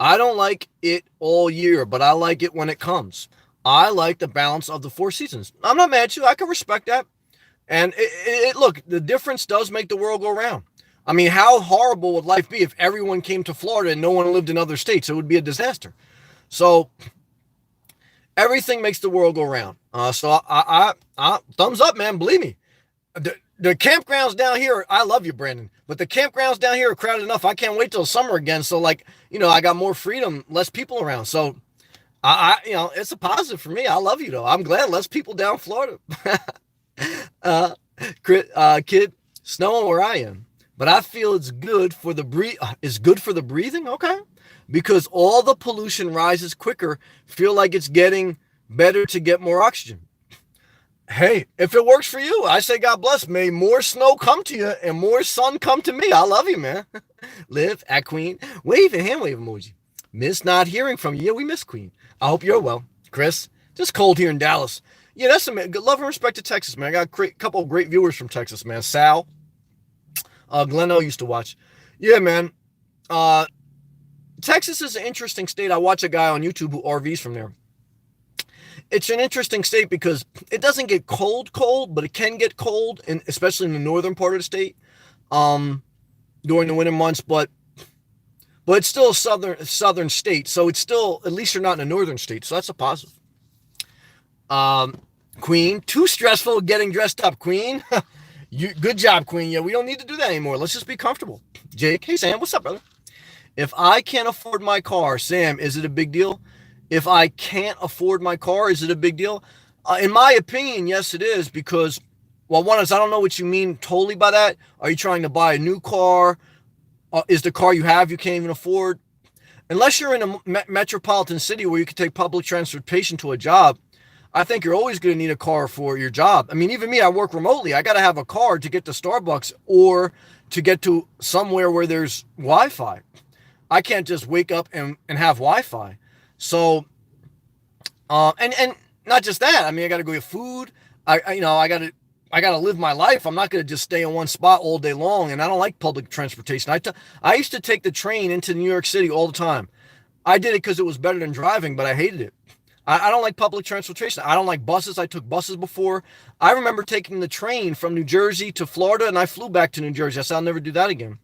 I don't like it all year, but I like it when it comes. I like the balance of the 4 seasons. I'm not mad at you. I can respect that. And look, the difference does make the world go round. I mean, how horrible would life be if everyone came to Florida and no one lived in other states? It would be a disaster. So everything makes the world go round. So I thumbs up, man. Believe me. The campgrounds down here, I love you, Brandon, but the campgrounds down here are crowded enough. I can't wait till summer again. So I got more freedom, less people around. So it's a positive for me. I love you though. I'm glad less people down Florida. Kid, snowing where I am, but I feel it's good for the breathing. Okay. Because all the pollution rises quicker. Feel like it's getting better to get more oxygen. Hey, if it works for you, I say God bless. May more snow come to you and more sun come to me. I love you, man. Live at Queen. Wave and hand wave emoji. Miss not hearing from you. Yeah, we miss Queen. I hope you're well. Chris, just cold here in Dallas. Yeah, that's some good love and respect to Texas, man. I got a couple of great viewers from Texas, man. Sal, Gleno used to watch. Yeah, man. Texas is an interesting state. I watch a guy on YouTube who RVs from there. It's an interesting state because it doesn't get cold, but it can get cold, and especially in the northern part of the state, during the winter months. But it's still a southern state, so it's still, at least you're not in a northern state, so that's a positive. Queen, too stressful getting dressed up. Queen, good job, Queen. Yeah, we don't need to do that anymore. Let's just be comfortable. Jake, hey Sam, what's up, brother? If I can't afford my car, Sam, is it a big deal? If I can't afford my car, is it a big deal? In my opinion, yes, it is, because, well, one is, I don't know what you mean totally by that. Are you trying to buy a new car? Is the car you have you can't even afford? Unless you're in a metropolitan city where you can take public transportation to a job, I think you're always going to need a car for your job. I mean, even me, I work remotely. I got to have a car to get to Starbucks or to get to somewhere where there's Wi-Fi. I can't just wake up and have Wi-Fi. So, and not just that. I mean, I got to go get food. I got to I got to live my life. I'm not going to just stay in one spot all day long. And I don't like public transportation. I used to take the train into New York City all the time. I did it because it was better than driving, but I hated it. I don't like public transportation. I don't like buses. I took buses before. I remember taking the train from New Jersey to Florida, and I flew back to New Jersey. I said I'll never do that again.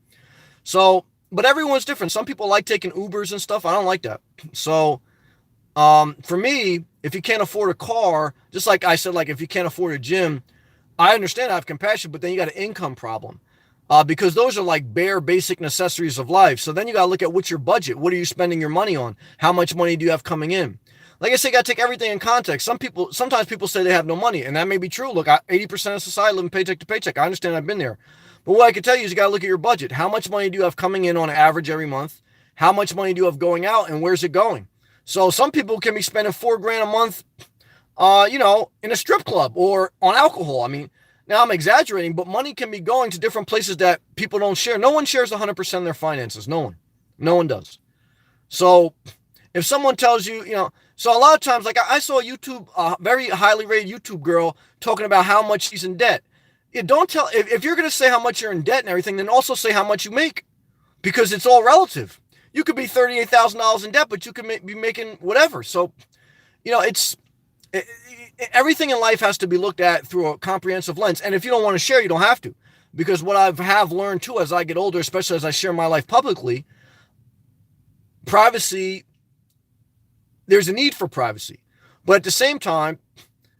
So, but everyone's different. Some people like taking Ubers and stuff. I don't like that. So, for me, if you can't afford a car, just like I said, like if you can't afford a gym, I understand I have compassion, but then you got an income problem. Because those are like bare basic necessities of life. So then you got to look at what's your budget. What are you spending your money on? How much money do you have coming in? Like I say, you got to take everything in context. Sometimes people say they have no money, and that may be true. Look, 80% of society living paycheck to paycheck. I understand. I've been there. But what I can tell you is you got to look at your budget. How much money do you have coming in on average every month? How much money do you have going out, and where's it going? So some people can be spending $4,000 a month, in a strip club or on alcohol. I mean, now I'm exaggerating, but money can be going to different places that people don't share. No one shares 100% of their finances. No one does. So if someone tells you, so a lot of times, like I saw a very highly rated YouTube girl talking about how much she's in debt. Yeah, don't tell, if you're going to say how much you're in debt and everything, then also say how much you make, because it's all relative. You could be $38,000 in debt, but you could be making whatever. So, it's, everything in life has to be looked at through a comprehensive lens. And if you don't want to share, you don't have to. Because what I have learned too as I get older, especially as I share my life publicly, privacy, there's a need for privacy. But at the same time,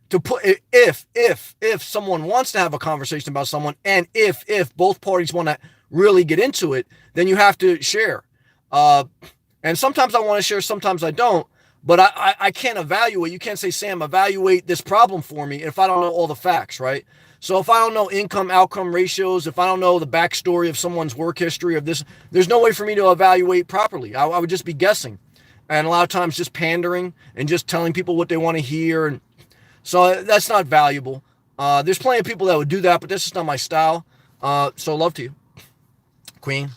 to put if someone wants to have a conversation about someone, and if both parties want to really get into it, then you have to share. And sometimes I want to share, sometimes I don't. But I can't evaluate. You can't say, Sam, evaluate this problem for me if I don't know all the facts, right? So if I don't know income-outcome ratios, if I don't know the backstory of someone's work history of this, there's no way for me to evaluate properly. I would just be guessing. And a lot of times just pandering and just telling people what they want to hear. And so that's not valuable. There's plenty of people that would do that, but this is not my style. So love to you, Queen.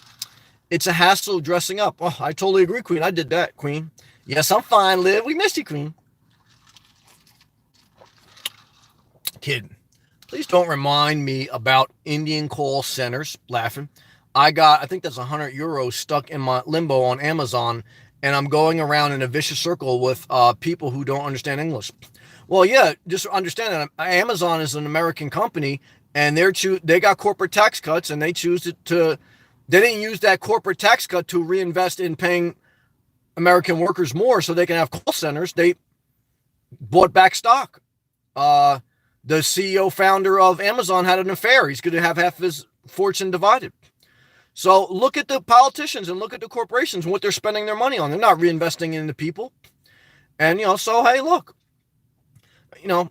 It's a hassle dressing up. Oh, I totally agree, Queen. I did that, Queen. Yes, I'm fine, Liv. We missed you, Queen. Kidding. Please don't remind me about Indian call centers. Laughing. I think that's €100 stuck in my limbo on Amazon, and I'm going around in a vicious circle with people who don't understand English. Well, yeah, just understand that Amazon is an American company, and they got corporate tax cuts, and they choose they didn't use that corporate tax cut to reinvest in paying American workers more so they can have call centers. They bought back stock. The CEO founder of Amazon had an affair. He's going to have half of his fortune divided. So look at the politicians and look at the corporations and what they're spending their money on. They're not reinvesting in the people. And, so, hey, look, and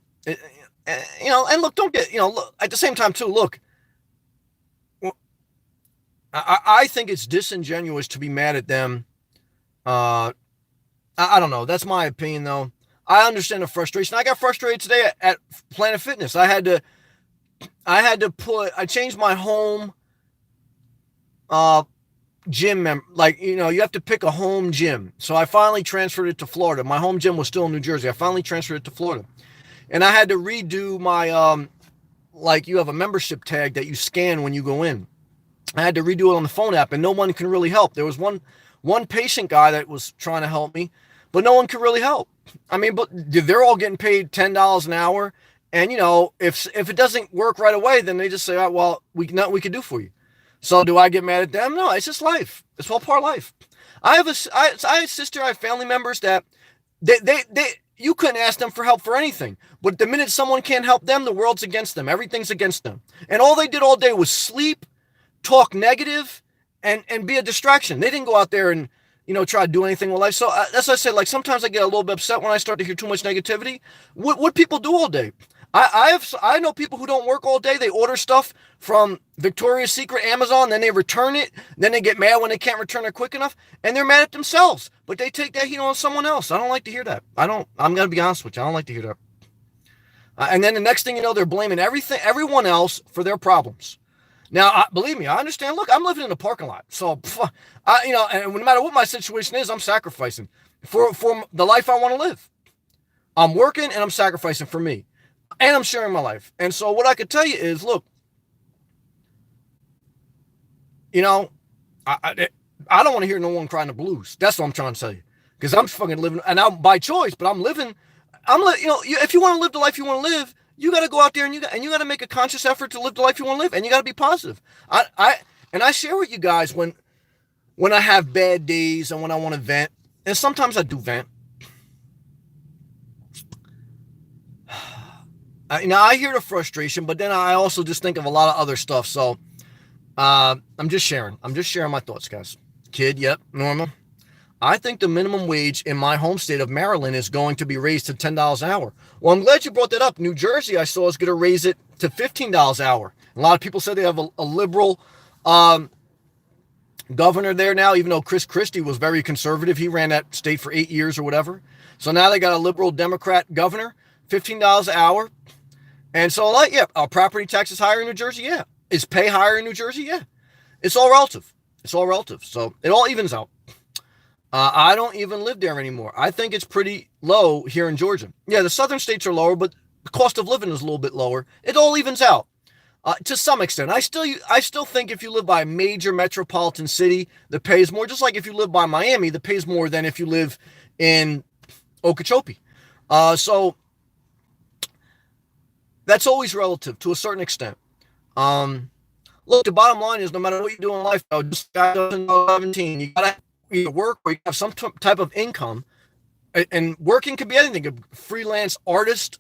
look, don't get, look, at the same time too, look, I think it's disingenuous to be mad at them. I don't know. That's my opinion, though. I understand the frustration. I got frustrated today at Planet Fitness. I changed my home gym you have to pick a home gym. So I finally transferred it to Florida. My home gym was still in New Jersey. I finally transferred it to Florida. And I had to redo my, you have a membership tag that you scan when you go in. I had to redo it on the phone app, and no one can really help. There was one patient guy that was trying to help me, but no one could really help. I mean, but they're all getting paid $10 an hour. And, if it doesn't work right away, then they just say, oh, well, we can do for you. So do I get mad at them? No, it's just life. It's all part of life. I have a sister, I have family members that you couldn't ask them for help for anything. But the minute someone can't help them, the world's against them. Everything's against them. And all they did all day was sleep, talk negative, and be a distraction. They didn't go out there and, try to do anything with life. So that's what I said. Like, sometimes I get a little bit upset when I start to hear too much negativity. What people do all day? I know people who don't work all day. They order stuff from Victoria's Secret, Amazon, then they return it. Then they get mad when they can't return it quick enough, and they're mad at themselves. But they take that heat on someone else. I don't like to hear that. I'm gonna be honest with you. I don't like to hear that. And then the next thing you know, they're blaming everyone else for their problems. Now, believe me, I understand. Look, I'm living in a parking lot, so and no matter what my situation is, I'm sacrificing for the life I want to live. I'm working and I'm sacrificing for me. and I'm sharing my life. And so what I could tell you is, look, you know, I I, I don't want to hear no one crying the blues. That's what I'm trying to tell you. Because I'm fucking living, and I'm by choice, but I'm living. If you want to live the life you want to live, you got to go out there and you got to make a conscious effort to live the life you want to live, and you got to be positive. I share with you guys when I have bad days and when I want to vent, and sometimes I do vent. I hear the frustration, but then I also just think of a lot of other stuff. So I'm just sharing. I'm just sharing my thoughts, guys. Kid, yep, Norma. I think the minimum wage in my home state of Maryland is going to be raised to $10 an hour. Well, I'm glad you brought that up. New Jersey, I saw, is going to raise it to $15 an hour. A lot of people said they have a liberal um, governor there now, even though Chris Christie was very conservative. He ran that state for 8 years or whatever. So now they got a liberal Democrat governor, $15 an hour. And so, like, yeah, are property taxes higher in New Jersey? Yeah. Is pay higher in New Jersey? Yeah. It's all relative. It's all relative. So it all evens out. I don't even live there anymore. I think it's pretty low here in Georgia. Yeah, the southern states are lower, but the cost of living is a little bit lower. It all evens out to some extent. I still think if you live by a major metropolitan city, the pay is more. Just like if you live by Miami, the pay is more than if you live in Okeechobee. So that's always relative to a certain extent. Look, the bottom line is no matter what you do in life, just 2017, you gotta either work or you have some type of income. And working could be anything. A freelance artist,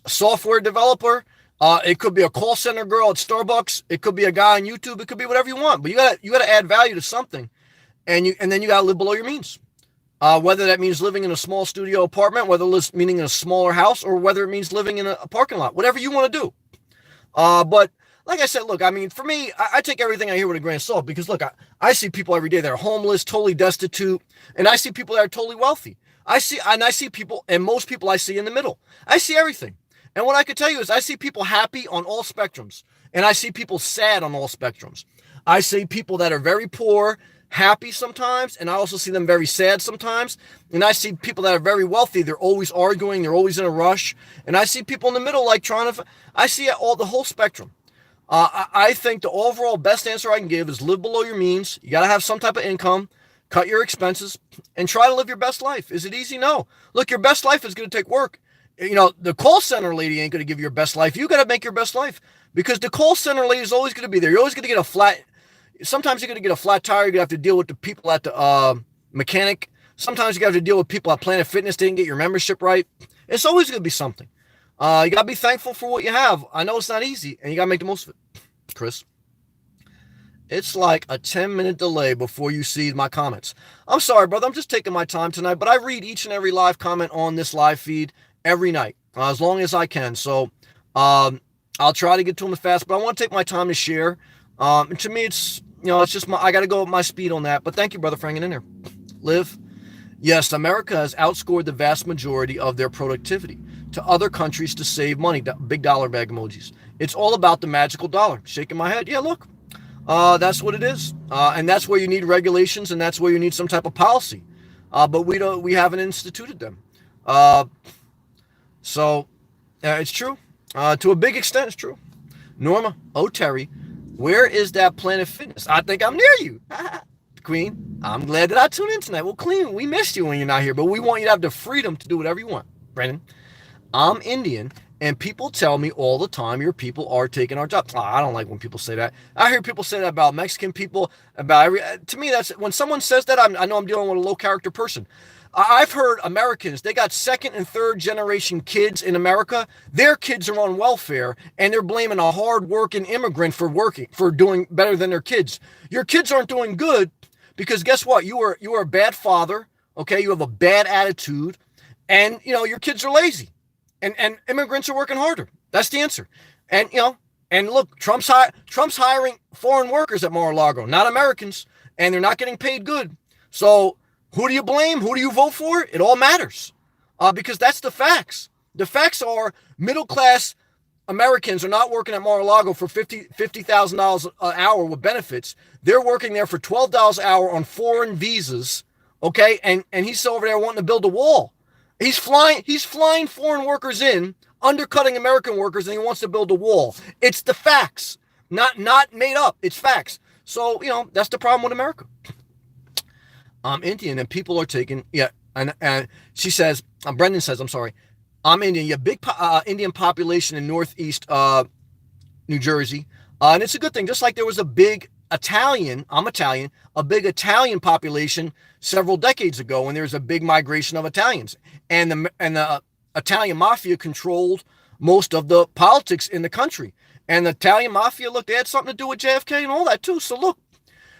a software developer. It could be a call center girl at Starbucks. It could be a guy on YouTube. It could be whatever you want. But you gotta add value to something, and then you gotta live below your means. Whether that means living in a small studio apartment, whether it's meaning in a smaller house, or whether it means living in a parking lot, whatever you want to do. But like I said, look, I mean, for me, I take everything I hear with a grain of salt because, look, I see people every day that are homeless, totally destitute, and I see people that are totally wealthy. I see people, and most people I see in the middle. I see everything. And what I could tell you is I see people happy on all spectrums, and I see people sad on all spectrums. I see people that are very poor, happy sometimes, and I also see them very sad sometimes. And I see people that are very wealthy. They're always arguing. They're always in a rush. And I see people in the middle, like I see the whole spectrum. I think the overall best answer I can give is live below your means. You got to have some type of income, cut your expenses, and try to live your best life. Is it easy? No. Look, your best life is going to take work. The call center lady ain't going to give you your best life. You got to make your best life because the call center lady is always going to be there. You're always going to get a flat. Sometimes you're going to get a flat tire. You're going to have to deal with the people at the mechanic. Sometimes you got to deal with people at Planet Fitness. They didn't get your membership right. It's always going to be something. You got to be thankful for what you have. I know it's not easy, and you got to make the most of it. Chris, it's like a 10-minute delay before you see my comments. I'm sorry, brother. I'm just taking my time tonight, but I read each and every live comment on this live feed every night, as long as I can. So I'll try to get to them fast, but I want to take my time to share. And to me, it's just I got to go at my speed on that. But thank you, brother, for hanging in there. Live. Yes, America has outscored the vast majority of their productivity to other countries to save money. Big dollar bag emojis. It's all about the magical dollar. Shaking my head. Yeah, look, that's what it is. And that's where you need regulations, and that's where you need some type of policy. But we haven't instituted them. So it's true. To a big extent, it's true. Norma, Terry, where is that Planet Fitness? I think I'm near you. Queen, I'm glad that I tuned in tonight. Well, Queen, we missed you when you're not here, but we want you to have the freedom to do whatever you want. Brandon, I'm Indian, and people tell me all the time your people are taking our jobs. I don't like when people say that. I hear people say that about Mexican people. To me, that's when someone says that, I know I'm dealing with a low character person. I've heard Americans, they got second and third generation kids in America. Their kids are on welfare, and they're blaming a hard-working immigrant for doing better than their kids. Your kids aren't doing good because guess what? You are a bad father. Okay, you have a bad attitude, and your kids are lazy, and immigrants are working harder. That's the answer. And and look, Trump's hiring foreign workers at Mar-a-Lago, not Americans, and they're not getting paid good. So who do you blame? Who do you vote for? It all matters, because that's the facts. The facts are middle-class Americans are not working at Mar-a-Lago for $50,000 an hour with benefits. They're working there for $12 an hour on foreign visas, okay? And he's over there wanting to build a wall. He's flying foreign workers in undercutting American workers, and he wants to build a wall. It's the facts, not made up. It's facts. So that's the problem with America. I'm Indian, and people are taking and she says, Brendan says, I'm sorry, I'm Indian. You have big Indian population in Northeast New Jersey, and it's a good thing. Just like there was a big I'm Italian, a big Italian population several decades ago when there was a big migration of Italians, and the Italian mafia controlled most of the politics in the country. And the Italian mafia, look, they had something to do with JFK and all that too. So look,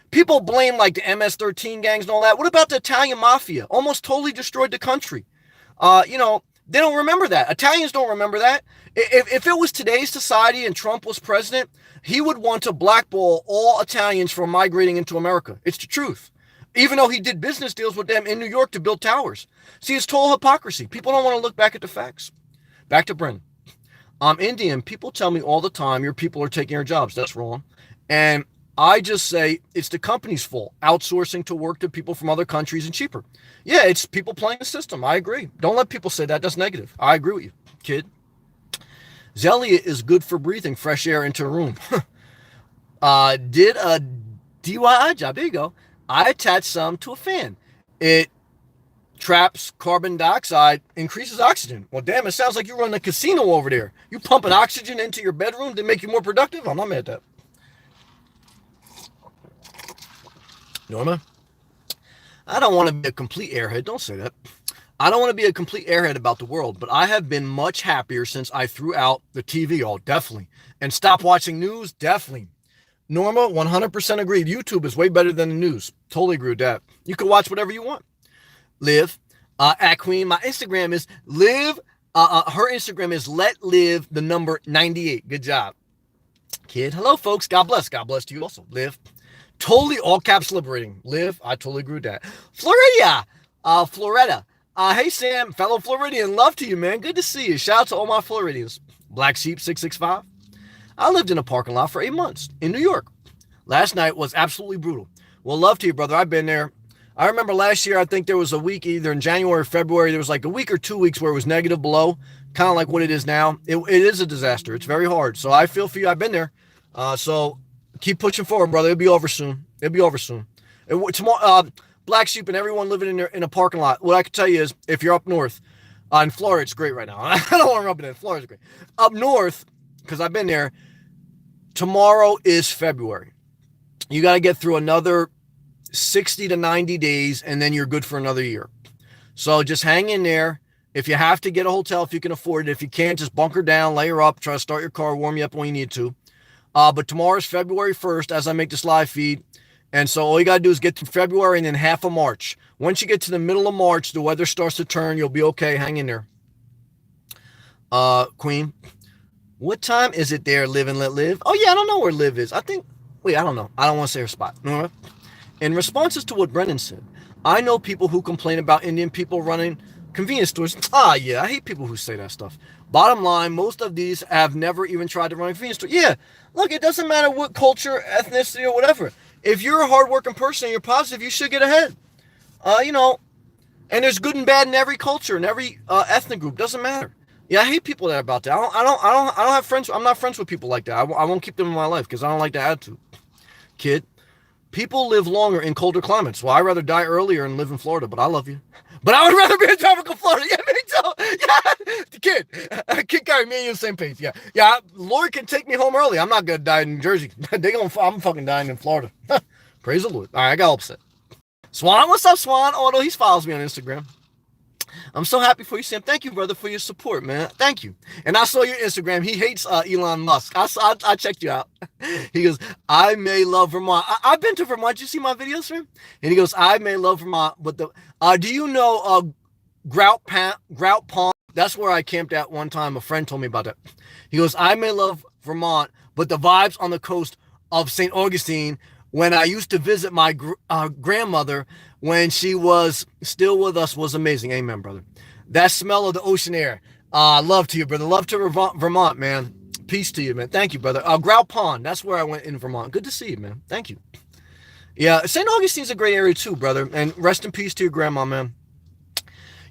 people blame like the MS-13 gangs and all that. What about the Italian mafia? Almost totally destroyed the country. They don't remember that. Italians don't remember that. If it was today's society and Trump was president, he would want to blackball all Italians from migrating into America. It's the truth. Even though he did business deals with them in New York to build towers. See, it's total hypocrisy. People don't want to look back at the facts. Back to Brennan. I'm Indian. People tell me all the time, your people are taking our jobs. That's wrong. And I just say it's the company's fault, outsourcing to work to people from other countries and cheaper. Yeah, it's people playing the system. I agree. Don't let people say that. That's negative. I agree with you, kid. Zelia is good for breathing fresh air into a room. Did a DIY job. There you go. I attached some to a fan. It traps carbon dioxide, increases oxygen. Well, damn, it sounds like you run a casino over there. You pumping oxygen into your bedroom to make you more productive? I'm not mad at that. Norma, I don't want to be a complete airhead. Don't say that. I don't want to be a complete airhead about the world, but I have been much happier since I threw out the TV. Oh, definitely. And stopped watching news. Definitely. Norma, 100% agreed. YouTube is way better than the news. Totally agree with that. You can watch whatever you want. Liv, at Queen, my Instagram is Liv. Her Instagram is Let Live the number 98. Good job. Kid, hello, folks. God bless. God bless to you also. Liv. Totally all caps liberating. Liv, I totally agree with that. Florida. Hey, Sam, fellow Floridian. Love to you, man. Good to see you. Shout out to all my Floridians. Black Sheep 665. I lived in a parking lot for 8 months in New York. Last night was absolutely brutal. Well, love to you, brother. I've been there. I remember last year, I think there was a week, either in January or February, there was like a week or 2 weeks where it was negative below, kind of like what it is now. It is a disaster. It's very hard. So I feel for you. I've been there. So keep pushing forward, brother. It'll be over soon. Tomorrow, Black Sheep and everyone living in a parking lot. What I can tell you is, if you're up north, in Florida, it's great right now. I don't want to rub it in. Florida's great. Up north, because I've been there, tomorrow is February. You got to get through another 60 to 90 days, and then you're good for another year. So just hang in there. If you have to get a hotel, if you can afford it. If you can't, just bunker down, layer up, try to start your car, warm you up when you need to. But tomorrow's February 1st as I make this live feed. And so all you got to do is get to February and then half of March. Once you get to the middle of March, the weather starts to turn. You'll be okay. Hang in there. Queen, what time is it there? Live and let live. Oh, yeah, I don't know where live is. I don't know. I don't want to say her spot. Nora? In responses to what Brennan said, I know people who complain about Indian people running convenience stores. Yeah, I hate people who say that stuff. Bottom line, most of these have never even tried to run a convenience store. Yeah, look, it doesn't matter what culture, ethnicity, or whatever. If you're a hardworking person and you're positive, you should get ahead. And there's good and bad in every culture, in every ethnic group. Doesn't matter. Yeah, I hate people that are about that. I don't have friends. I'm not friends with people like that. I won't keep them in my life because I don't like the attitude. Kid, people live longer in colder climates. Well, I'd rather die earlier and live in Florida, but I love you. But I would rather be in tropical Florida. Yeah, me too. Yeah, kid Gary, me and you on the same page. Yeah. Lord can take me home early. I'm not gonna die in New Jersey. I'm fucking dying in Florida. Praise the Lord. All right, I got upset. Swan, what's up, Swan? Although he follows me on Instagram. I'm so happy for you, Sam. Thank you, brother, for your support, man. Thank you. And I saw your Instagram. He hates Elon Musk. I checked you out. He goes, I may love Vermont. I've been to Vermont. Did you see my videos, sir? And he goes, I may love Vermont, but do you know Grout Pond? That's where I camped at one time. A friend told me about that. He goes, I may love Vermont, but the vibes on the coast of St. Augustine, when I used to visit my grandmother when she was still with us, was amazing. Amen, brother. That smell of the ocean air. Love to you, brother. Love to Vermont, man. Peace to you, man. Thank you, brother. Grout Pond. That's where I went in Vermont. Good to see you, man. Thank you. Yeah, St. Augustine's a great area too, brother. And rest in peace to your grandma, man.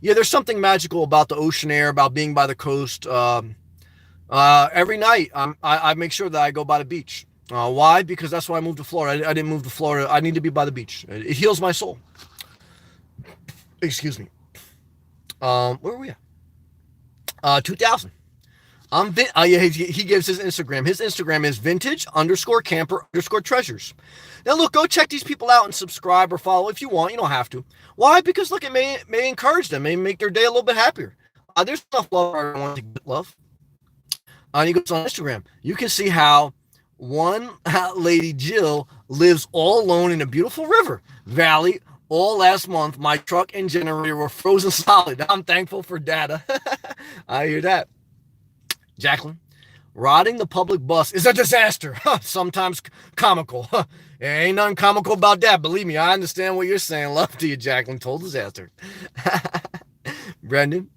Yeah, there's something magical about the ocean air, about being by the coast. Every night, I make sure that I go by the beach. Why? Because that's why I moved to Florida. I didn't move to Florida. I need to be by the beach. It heals my soul. Excuse me. Where were we at? 2000. Yeah, he gives his Instagram. His Instagram is vintage underscore camper underscore treasures. Now, look, go check these people out and subscribe or follow if you want. You don't have to. Why? Because, look, it may encourage them, may make their day a little bit happier. There's enough love where I want to get love. And he goes on Instagram. You can see how one lady, Jill, lives all alone in a beautiful river valley. All last month, my truck and generator were frozen solid. I'm thankful for data. I hear that. Jacqueline, riding the public bus is a disaster. Sometimes comical. Ain't nothing comical about that. Believe me, I understand what you're saying. Love to you, Jacqueline. Total disaster. Brendan,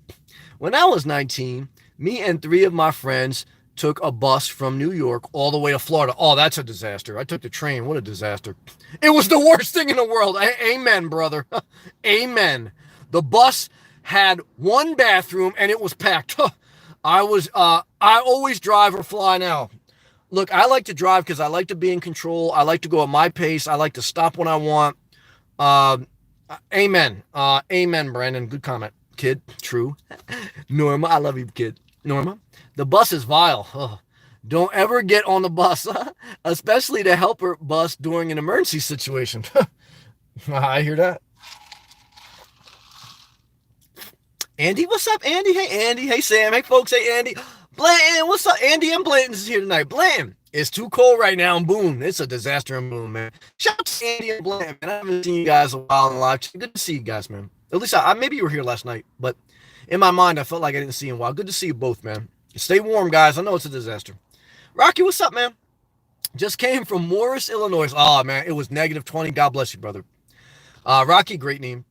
when I was 19, me and 3 of my friends took a bus from New York all the way to Florida. Oh, that's a disaster. I took the train. What a disaster. It was the worst thing in the world. Amen, brother. Amen. The bus had 1 bathroom and it was packed. I always drive or fly now. Look, I like to drive because I like to be in control. I like to go at my pace. I like to stop when I want. Amen. Amen, Brandon. Good comment. Kid, true. Norma, I love you, kid. Norma, the bus is vile. Ugh. Don't ever get on the bus, especially the helper bus during an emergency situation. I hear that. Andy, what's up, Andy? Hey, Andy. Hey, Sam. Hey, folks. Hey, Andy. Blanton, what's up? Andy and Blanton's here tonight. Blanton, it's too cold right now in Boone. It's a disaster in Boone, man. Shout out to Andy and Blanton, man. I haven't seen you guys a while in live. Good to see you guys, man. At least maybe you were here last night, but in my mind, I felt like I didn't see you in a while. Good to see you both, man. Stay warm, guys. I know it's a disaster. Rocky, what's up, man? Just came from Morris, Illinois. Oh, man, it was -20. God bless you, brother. Rocky, great name.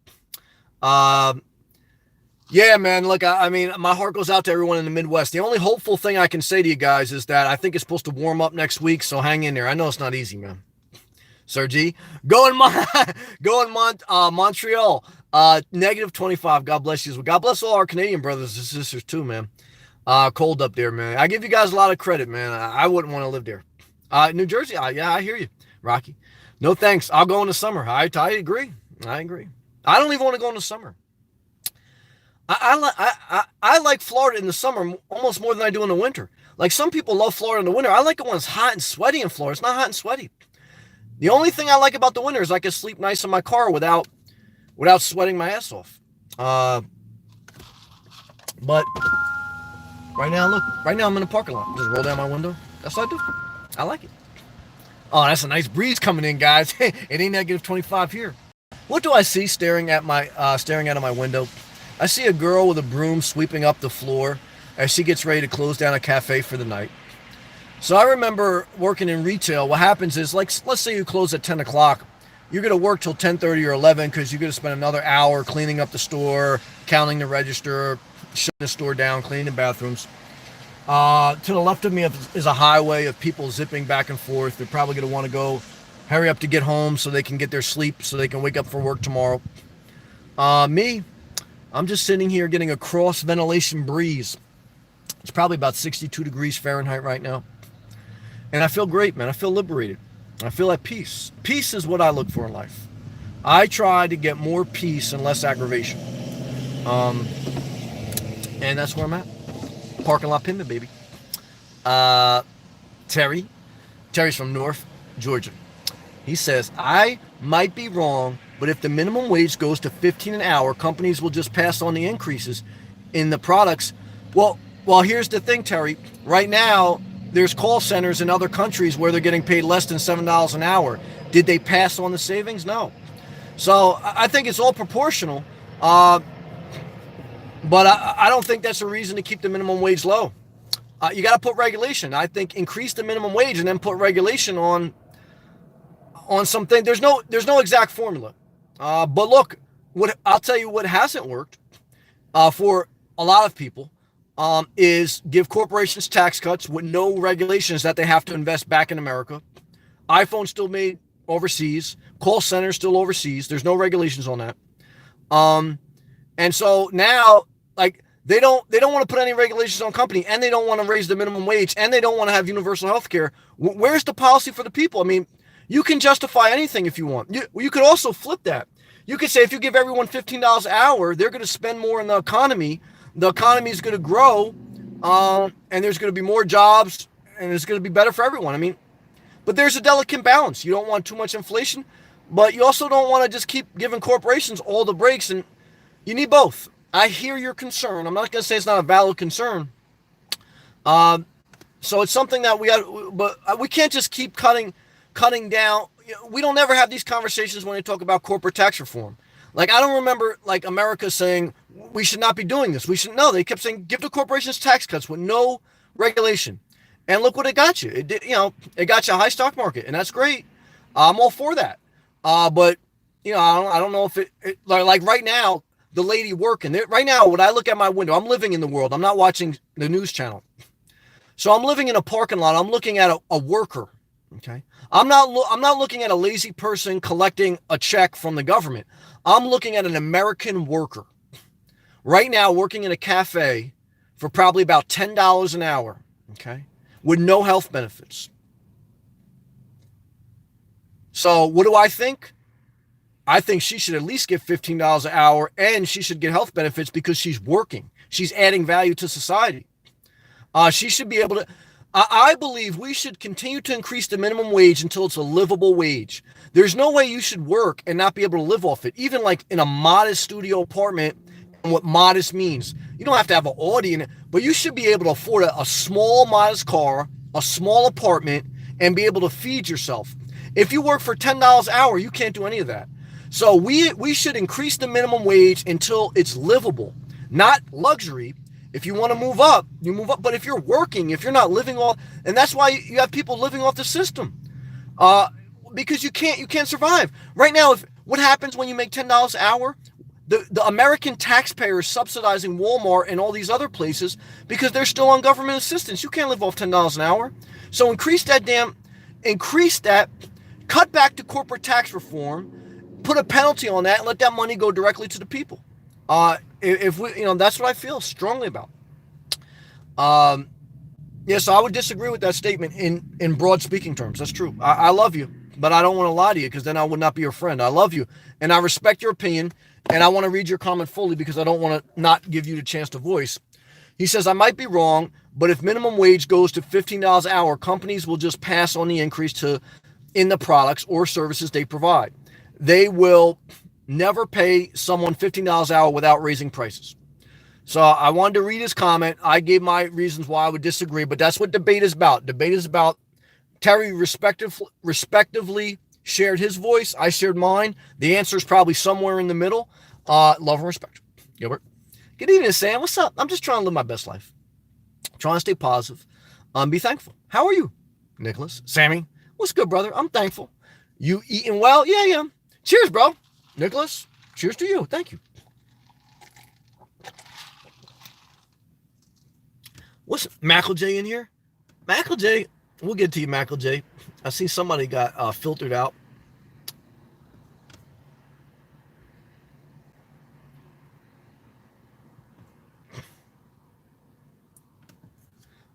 Yeah, man, look, I mean, my heart goes out to everyone in the Midwest. The only hopeful thing I can say to you guys is that I think it's supposed to warm up next week, so hang in there. I know it's not easy, man. Sir G, go in Montreal, -25. God bless you. God bless all our Canadian brothers and sisters too, man. Cold up there, man. I give you guys a lot of credit, man. I wouldn't want to live there. New Jersey, yeah, I hear you, Rocky. No thanks. I'll go in the summer. I agree. I agree. I don't even want to go in the summer. I like Florida in the summer almost more than I do in the winter. Like some people love Florida in the winter. I like it when it's hot and sweaty in Florida. It's not hot and sweaty. The only thing I like about the winter is I can sleep nice in my car without sweating my ass off. But right now I'm in the parking lot. Just roll down my window. That's what I do. I like it. Oh, that's a nice breeze coming in, guys. It ain't -25 here. What do I see staring out of my window? I see a girl with a broom sweeping up the floor as she gets ready to close down a cafe for the night. So I remember working in retail. What happens is, like, let's say you close at 10 o'clock. You're going to work till 10:30 or 11 because you're going to spend another hour cleaning up the store, counting the register, shutting the store down, cleaning the bathrooms. To the left of me is a highway of people zipping back and forth. They're probably going to want to go hurry up to get home so they can get their sleep, so they can wake up for work tomorrow. Me, I'm just sitting here getting a cross ventilation breeze. It's probably about 62 degrees Fahrenheit right now. And I feel great, man. I feel liberated. I feel at peace. Peace is what I look for in life. I try to get more peace and less aggravation. And that's where I'm at. Parking lot pimping, baby. Terry's from North Georgia. He says, I might be wrong, but if the minimum wage goes to $15 an hour, companies will just pass on the increases in the products. Well, here's the thing, Terry. Right now, there's call centers in other countries where they're getting paid less than $7 an hour. Did they pass on the savings? No. So I think it's all proportional. But I don't think that's a reason to keep the minimum wage low. You got to put regulation. I think increase the minimum wage and then put regulation on something. There's no exact formula. But look, I'll tell you what hasn't worked for a lot of people is give corporations tax cuts with no regulations that they have to invest back in America. iPhone's still made overseas. Call centers still overseas. There's no regulations on that. And so now, like, they don't want to put any regulations on company, and they don't want to raise the minimum wage, and they don't want to have universal health care. Where's the policy for the people? I mean, you can justify anything if you want. You could also flip that. You could say if you give everyone $15 an hour, they're going to spend more in the economy. The economy is going to grow, and there's going to be more jobs, and it's going to be better for everyone. I mean, but there's a delicate balance. You don't want too much inflation, but you also don't want to just keep giving corporations all the breaks, and you need both. I hear your concern. I'm not going to say it's not a valid concern. Uh, so it's something that we got, but we can't just keep cutting down. You know, we don't ever have these conversations when they talk about corporate tax reform. Like, I don't remember like America saying we should not be doing this. We should no. They kept saying give the corporations tax cuts with no regulation, and look what it got you. It did, it got you a high stock market, and that's great. I'm all for that. But I don't know if it like right now the lady working there right now. When I look at my window, I'm living in the world. I'm not watching the news channel. So I'm living in a parking lot. I'm looking at a worker. Okay. I'm not looking at a lazy person collecting a check from the government. I'm looking at an American worker right now working in a cafe for probably about $10 an hour. Okay. With no health benefits. So what do I think? I think she should at least get $15 an hour, and she should get health benefits because she's working. She's adding value to society. She should be able to. I believe we should continue to increase the minimum wage until it's a livable wage. There's no way you should work and not be able to live off it, even like in a modest studio apartment. And what modest means, you don't have to have an Audi in it, but you should be able to afford a small, modest car, a small apartment, and be able to feed yourself. If you work for $10 an hour, you can't do any of that. So we should increase the minimum wage until it's livable, not luxury. If you want to move up, you move up. But if you're working, if you're not living off, and that's why you have people living off the system, because you can't survive right now. If what happens when you make $10 an hour, the American taxpayer is subsidizing Walmart and all these other places because they're still on government assistance. You can't live off $10 an hour. So increase that, cut back to corporate tax reform, put a penalty on that, and let that money go directly to the people. If we, that's what I feel strongly about. Yeah, so I would disagree with that statement in broad speaking terms. That's true. I love you, but I don't want to lie to you because then I would not be your friend. I love you, and I respect your opinion, and I want to read your comment fully because I don't want to not give you the chance to voice. He says, I might be wrong, but if minimum wage goes to $15 an hour, companies will just pass on the increase in the products or services they provide. They will never pay someone $15 an hour without raising prices. So I wanted to read his comment. I gave my reasons why I would disagree, but that's what debate is about. Debate is about Terry respectively shared his voice. I shared mine. The answer is probably somewhere in the middle. Love and respect. Gilbert. Good evening, Sam. What's up? I'm just trying to live my best life. Trying to stay positive. Be thankful. How are you, Nicholas? Sammy? What's good, brother? I'm thankful. You eating well? Yeah. Cheers, bro. Nicholas, cheers to you. Thank you. What's Mackle J in here? Mackle J, we'll get to you, Mackle J. I see somebody got filtered out.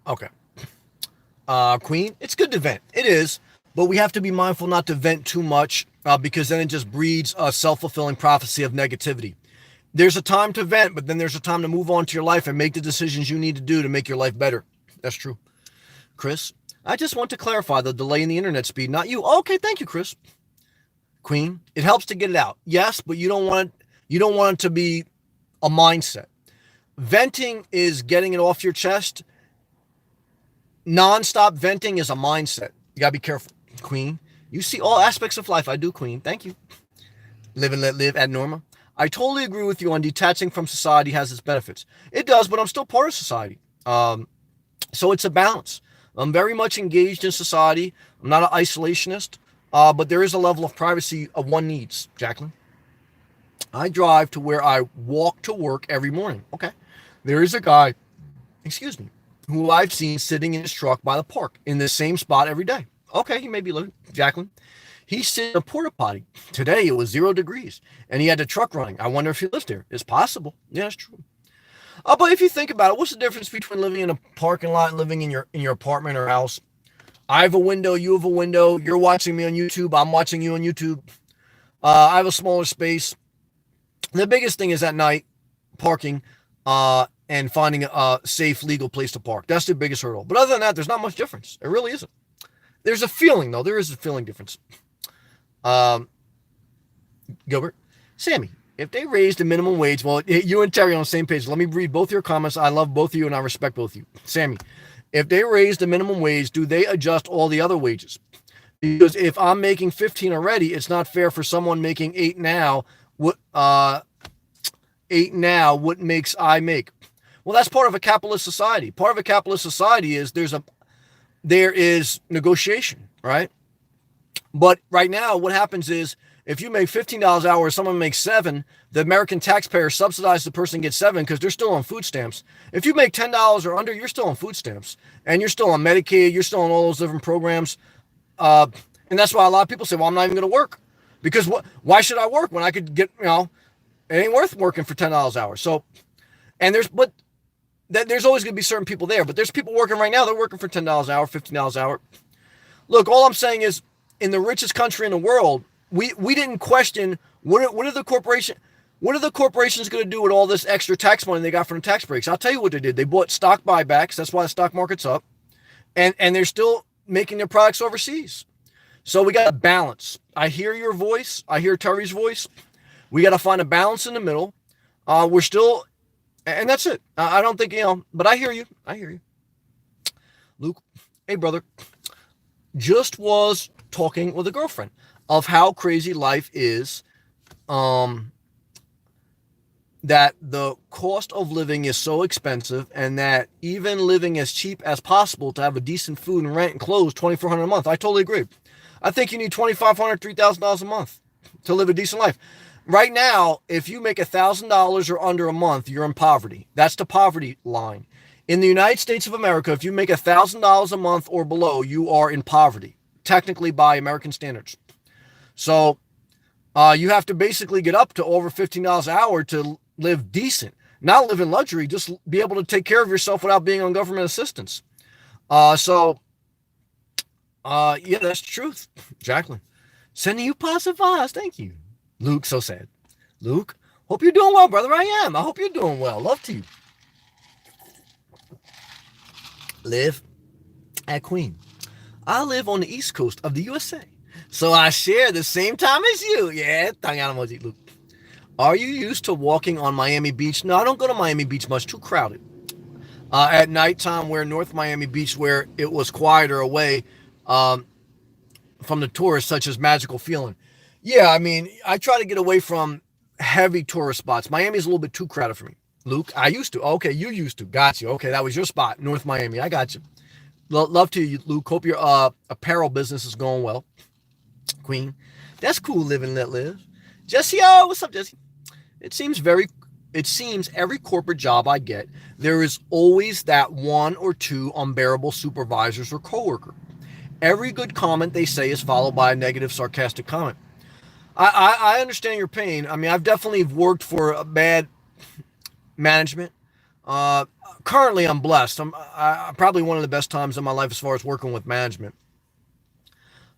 Okay. Queen, it's good to vent. It is, but we have to be mindful not to vent too much because then it just breeds a self-fulfilling prophecy of negativity. There's a time to vent, but then there's a time to move on to your life and make the decisions you need to do to make your life better. That's true. Chris, I just want to clarify the delay in the internet speed, not you. Okay, thank you, Chris. Queen, it helps to get it out. Yes, but you don't want it to be a mindset. Venting is getting it off your chest. Non-stop venting is a mindset. You gotta be careful. Queen, you see all aspects of life. I do, Queen. Thank you. Live and let live, ad Norma. I totally agree with you on detaching from society has its benefits. It does, but I'm still part of society. So it's a balance. I'm very much engaged in society. I'm not an isolationist, but there is a level of privacy of one needs. Jacqueline, I drive to where I walk to work every morning. Okay. There is a guy, who I've seen sitting in his truck by the park in the same spot every day. Okay, he may be living. Jacqueline, He's sitting in a porta potty. Today it was 0 degrees and he had the truck running. I wonder if he lives there. It's possible. Yeah, it's true. But if you think about it, what's the difference between living in a parking lot and living in your apartment or house? I have a window, you have a window, you're watching me on YouTube, I'm watching you on YouTube. I have a smaller space. The biggest thing is at night, parking, and finding a safe, legal place to park. That's the biggest hurdle. But other than that, there's not much difference. It really isn't. There's a feeling, though. There is a feeling difference. Um, Gilbert, Sammy, if they raised the minimum wage, well, you and Terry on the same page. Let me read both your comments. I love both of you and I respect both of you. Sammy, if they raise the minimum wage, do they adjust all the other wages? Because if I'm making 15 already, it's not fair for someone making 8 now. What makes I make? Well, that's part of a capitalist society. Part of a capitalist society is there is negotiation, right? But right now, what happens is if you make $15 an hour, someone makes 7, the American taxpayer subsidizes the person gets 7 because they're still on food stamps. If you make $10 or under, you're still on food stamps and you're still on Medicaid. You're still on all those different programs. And that's why a lot of people say, well, I'm not even going to work because why should I work when I could get, it ain't worth working for $10 an hour. So, and there's always going to be certain people there, but there's people working right now. They're working for $10 an hour, $15 an hour. Look, all I'm saying is in the richest country in the world, we didn't question what are the corporations going to do with all this extra tax money they got from the tax breaks? I'll tell you what they did. They bought stock buybacks. That's why the stock market's up. And they're still making their products overseas. So we got a balance. I hear your voice. I hear Terry's voice. We got to find a balance in the middle. We're still, and that's it. I don't think, but I hear you. I hear you. Luke, hey, brother, just was talking with a girlfriend of how crazy life is, that the cost of living is so expensive and that even living as cheap as possible to have a decent food and rent and clothes, $2,400 a month. I totally agree. I think you need $2,500, $3,000 a month to live a decent life. Right now, if you make $1,000 or under a month, you're in poverty. That's the poverty line. In the United States of America, if you make $1,000 a month or below, you are in poverty, technically by American standards. So you have to basically get up to over $15 an hour to live decent, not live in luxury, just be able to take care of yourself without being on government assistance. Yeah, that's the truth. Jacqueline, sending you positive vibes. Thank you. Luke, so sad. Luke, hope you're doing well, brother. I am. I hope you're doing well. Love to you. Live at Queen. I live on the East Coast of the USA, so I share the same time as you. Yeah, tongue out emoji, Luke. Are you used to walking on Miami Beach? No, I don't go to Miami Beach much. Too crowded. At nighttime, where North Miami Beach, where it was quieter away from the tourists, such as Magical Feeling. Yeah, I mean, I try to get away from heavy tourist spots. Miami's a little bit too crowded for me. Luke, I used to. Okay, you used to. Got you. Okay, that was your spot, North Miami. I got you. Love to you, Luke. Hope your apparel business is going well. Queen, that's cool living let live. Jesse, what's up, Jesse? It seems every corporate job I get, there is always that one or two unbearable supervisors or coworker. Every good comment they say is followed by a negative, sarcastic comment. I understand your pain. I mean, I've definitely worked for a bad management. Currently, I'm blessed. I'm probably one of the best times in my life as far as working with management.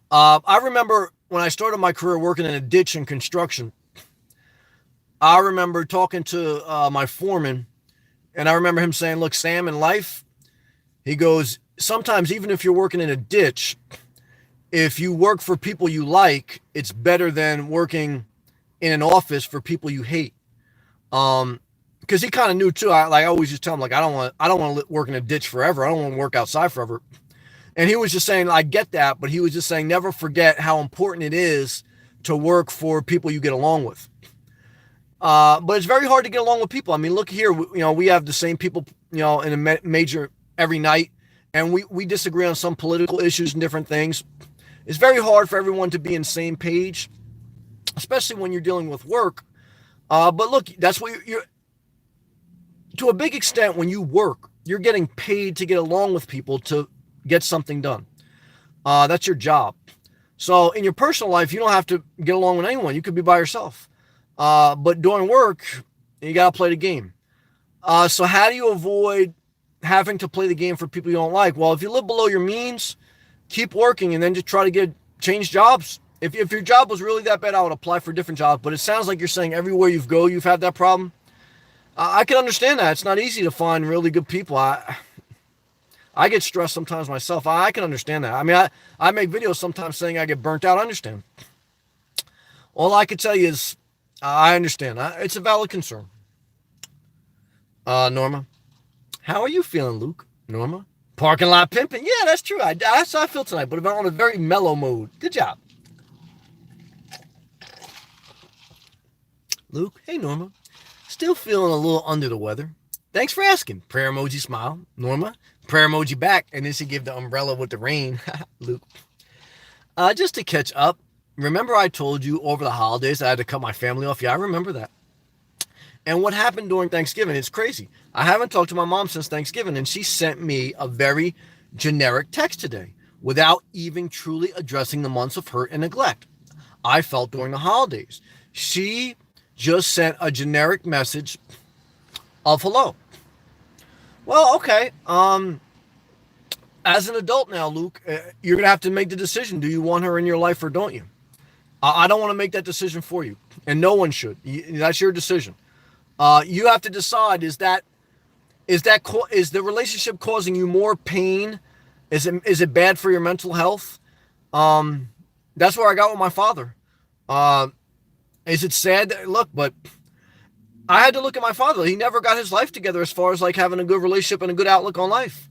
I remember when I started my career working in a ditch in construction. I remember talking to my foreman, and I remember him saying, look, Sam, in life, he goes, sometimes even if you're working in a ditch, if you work for people you like, it's better than working in an office for people you hate. Because he kind of knew too. I always just tell him, like, I don't want to work in a ditch forever. I don't want to work outside forever. And he was just saying, I get that, but he was just saying, never forget how important it is to work for people you get along with. But it's very hard to get along with people. I mean, look here, we have the same people, in a major every night, and we disagree on some political issues and different things. It's very hard for everyone to be in the same page, especially when you're dealing with work. But look, that's what you're to a big extent, when you work, you're getting paid to get along with people to get something done. That's your job. So in your personal life, you don't have to get along with anyone. You could be by yourself. But during work, you got to play the game. So how do you avoid having to play the game for people you don't like? Well, if you live below your means, keep working and then just try to change jobs. If your job was really that bad, I would apply for a different job. But it sounds like you're saying everywhere you've had that problem. I can understand that. It's not easy to find really good people. I get stressed sometimes myself. I can understand that. I mean, I make videos sometimes saying I get burnt out. I understand. All I can tell you is I understand. It's a valid concern. Norma, how are you feeling, Luke? Norma, parking lot pimping. Yeah, that's true. That's how I feel tonight, but I'm on a very mellow mode. Good job. Luke, hey, Norma. Still feeling a little under the weather. Thanks for asking. Prayer emoji smile. Norma, prayer emoji back. And then she gave the umbrella with the rain. Luke. Just to catch up, remember I told you over the holidays I had to cut my family off? Yeah, I remember that. And what happened during Thanksgiving? It's crazy. I haven't talked to my mom since Thanksgiving, and she sent me a very generic text today without even truly addressing the months of hurt and neglect I felt during the holidays. She just sent a generic message of hello. Well, okay. As an adult now, Luke, you're going to have to make the decision. Do you want her in your life or don't you? I don't want to make that decision for you, and no one should. That's your decision. You have to decide, is the relationship causing you more pain? Is it bad for your mental health? That's where I got with my father. Is it sad? Look, but I had to look at my father. He never got his life together as far as like having a good relationship and a good outlook on life.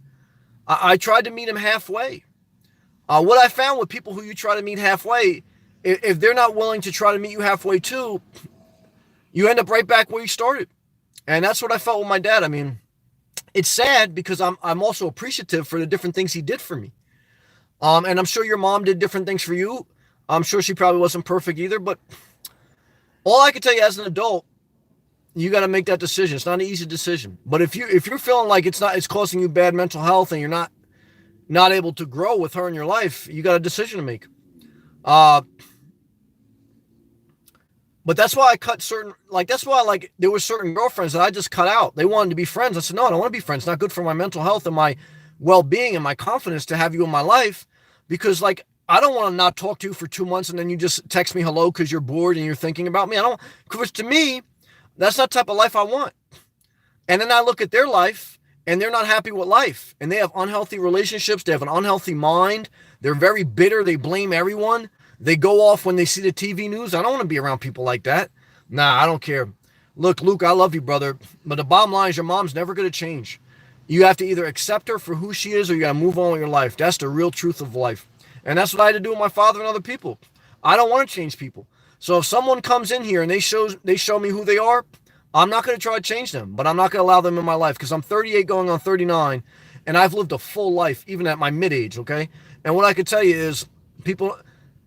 I tried to meet him halfway. What I found with people who you try to meet halfway, if they're not willing to try to meet you halfway too, you end up right back where you started. And that's what I felt with my dad. I mean, it's sad because I'm also appreciative for the different things he did for me. And I'm sure your mom did different things for you. I'm sure she probably wasn't perfect either, but all I can tell you as an adult, you got to make that decision. It's not an easy decision. But if you're feeling like it's causing you bad mental health and you're not able to grow with her in your life, you got a decision to make. But that's why I cut there were certain girlfriends that I just cut out. They wanted to be friends. I said, no, I don't want to be friends. It's not good for my mental health and my well-being and my confidence to have you in my life, because like, I don't want to not talk to you for 2 months and then you just text me hello because you're bored and you're thinking about me. Because to me, that's not the type of life I want. And then I look at their life and they're not happy with life and they have unhealthy relationships. They have an unhealthy mind. They're very bitter. They blame everyone. They go off when they see the TV news. I don't want to be around people like that. Nah, I don't care. Look, Luke, I love you, brother. But the bottom line is your mom's never going to change. You have to either accept her for who she is or you got to move on with your life. That's the real truth of life. And that's what I had to do with my father and other people. I don't want to change people. So if someone comes in here and they show me who they are, I'm not going to try to change them, but I'm not going to allow them in my life because I'm 38 going on 39 and I've lived a full life, even at my mid-age, okay? And what I can tell you is people,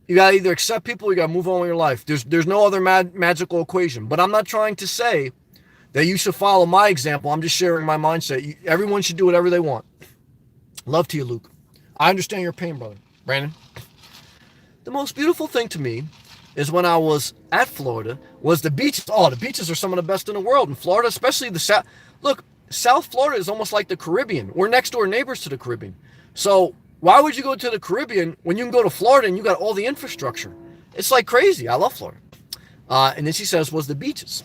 you got to either accept people or you got to move on with your life. There's no other magical equation. But I'm not trying to say that you should follow my example. I'm just sharing my mindset. Everyone should do whatever they want. Love to you, Luke. I understand your pain, brother. Brandon, the most beautiful thing to me is when I was at Florida was the beaches. Oh, the beaches are some of the best in the world in Florida, especially the South. Look, South Florida is almost like the Caribbean. We're next door neighbors to the Caribbean. So why would you go to the Caribbean when you can go to Florida and you got all the infrastructure? It's like crazy. I love Florida. And then she says, was the beaches.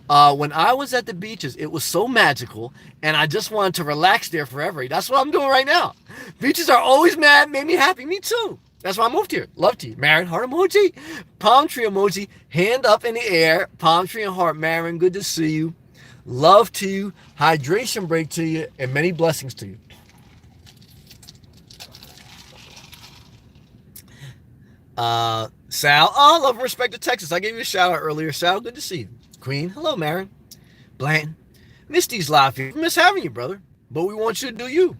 When I was at the beaches, it was so magical, and I just wanted to relax there forever. That's what I'm doing right now. Beaches are always made me happy. Me too. That's why I moved here. Love to you. Marin, heart emoji, palm tree emoji, hand up in the air, palm tree and heart. Marin, good to see you. Love to you. Hydration break to you, and many blessings to you. Sal, oh, love and respect to Texas. I gave you a shout out earlier. Sal, good to see you. Queen, hello, Marin. Blanton, Misty's laughing. Miss having you, brother. But we want you to do you.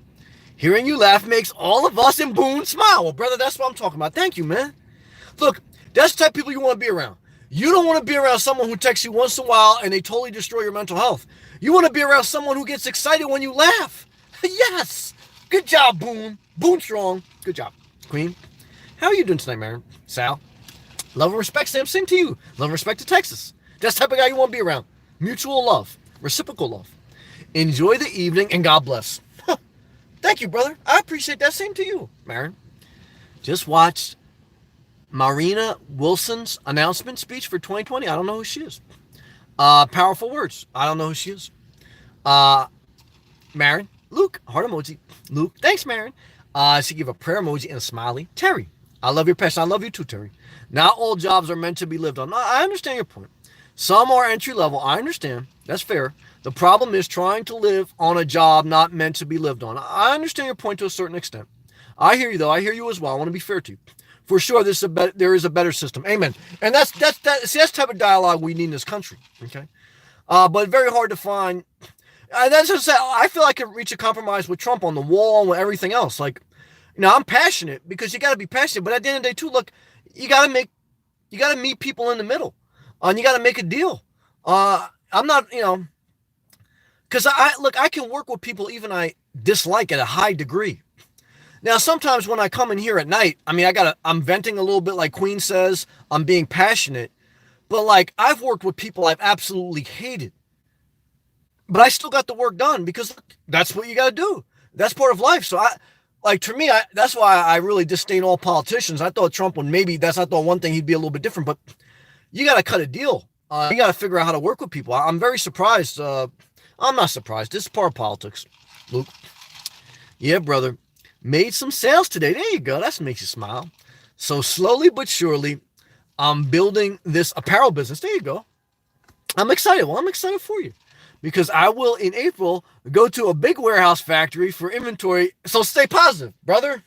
Hearing you laugh makes all of us in Boone smile. Well, brother, that's what I'm talking about. Thank you, man. Look, that's the type of people you want to be around. You don't want to be around someone who texts you once in a while and they totally destroy your mental health. You want to be around someone who gets excited when you laugh. Yes. Good job, Boone. Boone strong. Good job, Queen. How are you doing tonight, Marin? Sal? Love and respect, Sam. Same to you. Love and respect to Texas. That's the type of guy you want to be around. Mutual love. Reciprocal love. Enjoy the evening and God bless. Thank you, brother. I appreciate that. Same to you, Marin. Just watched Marina Wilson's announcement speech for 2020. I don't know who she is. Powerful words. I don't know who she is. Uh, Marin. Luke. Heart emoji. Luke. Thanks, Marin. She gave a prayer emoji and a smiley. Terry. I love your passion. I love you too, Terry. Not all jobs are meant to be lived on. I understand your point. Some are entry level. I understand. That's fair. The problem is trying to live on a job not meant to be lived on. I understand your point to a certain extent. I hear you though. I hear you as well. I want to be fair to you. For sure, there is a better system. Amen. And that's the type of dialogue we need in this country. Okay. But very hard to find. That's just I feel I could reach a compromise with Trump on the wall and with everything else. Like, I'm passionate because you got to be passionate. But at the end of the day, too, look, you got to meet people in the middle, and you got to make a deal. I'm not, because I can work with people even I dislike at a high degree. Now, sometimes when I come in here at night, I'm venting a little bit, like Queen says. I'm being passionate, but like I've worked with people I've absolutely hated. But I still got the work done because that's what you got to do. That's part of life. So to me, that's why I really disdain all politicians. I thought Trump would I thought one thing he'd be a little bit different, but you got to cut a deal. You got to figure out how to work with people. I'm very surprised. I'm not surprised. This is part of politics. Luke. Yeah, brother. Made some sales today. There you go. That makes you smile. So slowly but surely, I'm building this apparel business. There you go. I'm excited. Well, I'm excited for you. Because I will, in April, go to a big warehouse factory for inventory. So stay positive, brother.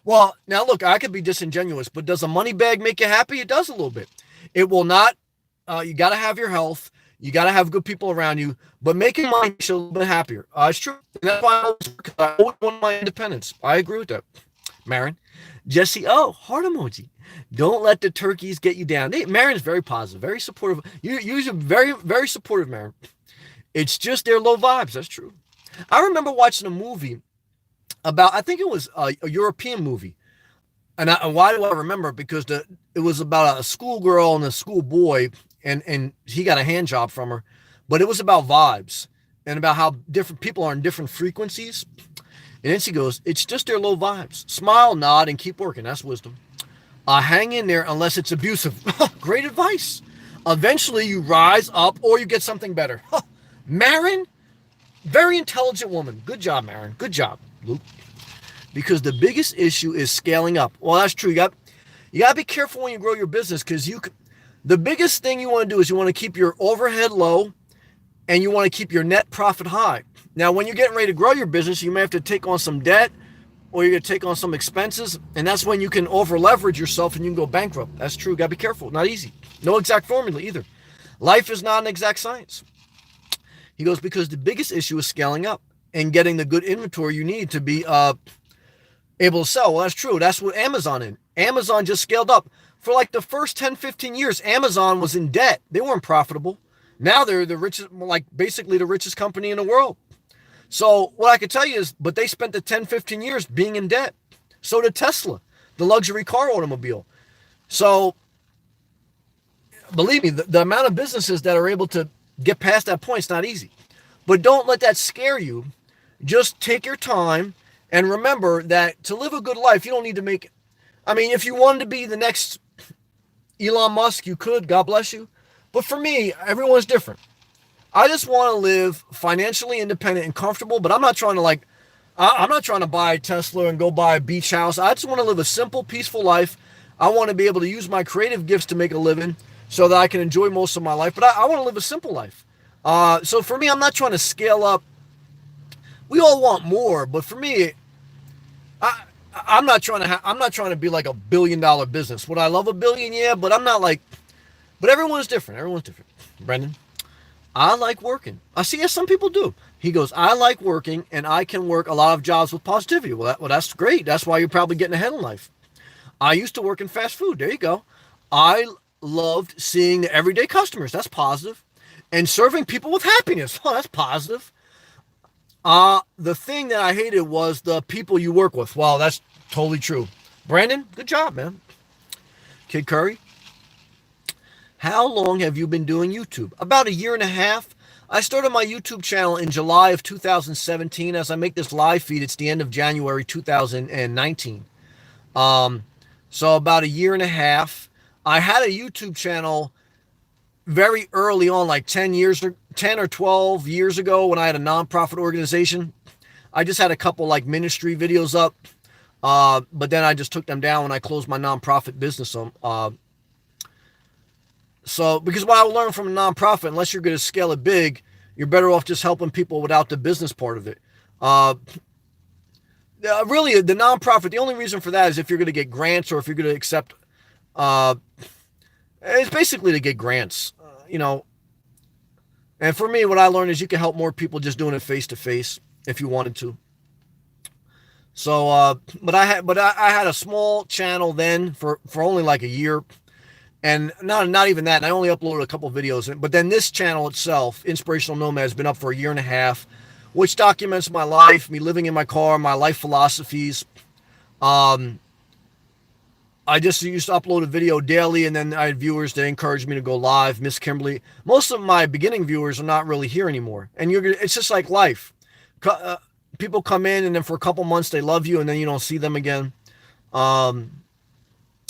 Well, now look, I could be disingenuous, but does a money bag make you happy? It does a little bit. It will not. You got to have your health. You got to have good people around you. But making money makes you a little bit happier. It's true. And that's why I always want my independence. I agree with that. Marin. Jesse, heart emoji. Don't let the turkeys get you down. Marin's very positive, very supportive. You're very, very supportive, Marin. It's just their low vibes. That's true. I remember watching a movie about, I think it was a European movie. And why do I remember? Because it was about a schoolgirl and a schoolboy, and he got a hand job from her. But it was about vibes and about how different people are in different frequencies. And then she goes, it's just their low vibes. Smile, nod, and keep working. That's wisdom. Hang in there unless it's abusive. Great advice. Eventually you rise up or you get something better. Marin, very intelligent woman. Good job, Marin. Good job, Luke. Because the biggest issue is scaling up. Well, that's true. You got to be careful when you grow your business because the biggest thing you want to do is you want to keep your overhead low and you want to keep your net profit high. Now, when you're getting ready to grow your business, you may have to take on some debt or you're going to take on some expenses, and that's when you can over leverage yourself and you can go bankrupt. That's true. Got to be careful. Not easy. No exact formula either. Life is not an exact science. He goes, because the biggest issue is scaling up and getting the good inventory you need to be able to sell. Well, that's true. That's what Amazon is. Amazon just scaled up. For like the first 10, 15 years, Amazon was in debt. They weren't profitable. Now they're the richest, like basically the richest company in the world. So what I could tell you is, but they spent the 10, 15 years being in debt. So did Tesla, the luxury car automobile. So believe me, the amount of businesses that are able to get past that point is not easy. But don't let that scare you. Just take your time and remember that to live a good life, you don't need to make, if you wanted to be the next Elon Musk, you could, God bless you. But for me, everyone's different. I just want to live financially independent and comfortable, but I'm not trying to buy a Tesla and go buy a beach house. I just want to live a simple, peaceful life. I want to be able to use my creative gifts to make a living so that I can enjoy most of my life. But I want to live a simple life. So for me, I'm not trying to scale up. We all want more, but for me, I'm not trying to be like $1 billion business. Would I love $1 billion? Yeah, but I'm not like. But everyone's different. Everyone's different. Brendan, I like working. I see. Yes, some people do. He goes, I like working, and I can work a lot of jobs with positivity. Well, that's great. That's why you're probably getting ahead in life. I used to work in fast food. There you go. I loved seeing the everyday customers. That's positive. And serving people with happiness. Oh, that's positive. The thing that I hated was the people you work with. Wow, that's totally true. Brandon, good job, man. Kid Curry, how long have you been doing YouTube? About a year and a half. I started my YouTube channel in July of 2017. As I make this live feed, it's the end of January 2019. Um, so about a year and a half. I had a YouTube channel very early on, like 10 or 12 years ago when I had a nonprofit organization. I just had a couple like ministry videos up. But then I just took them down when I closed my nonprofit business. So because what I learned from a nonprofit, unless you're going to scale it big, you're better off just helping people without the business part of it. Uh, Really, the nonprofit, the only reason for that is if you're going to get grants or if you're going to accept, uh, it's basically to get grants, you know. And for me, what I learned is you can help more people just doing it face to face if you wanted to. So, but I had a small channel then for only like a year, and not even that. And I only uploaded a couple of videos. But then this channel itself, Inspirational Nomad, has been up for a year and a half, which documents my life, me living in my car, my life philosophies. Um, I just used to upload a video daily, and then I had viewers that encouraged me to go live. Miss Kimberly, most of my beginning viewers are not really here anymore, and it's just like life. People come in, and then for a couple months they love you, and then you don't see them again. Um,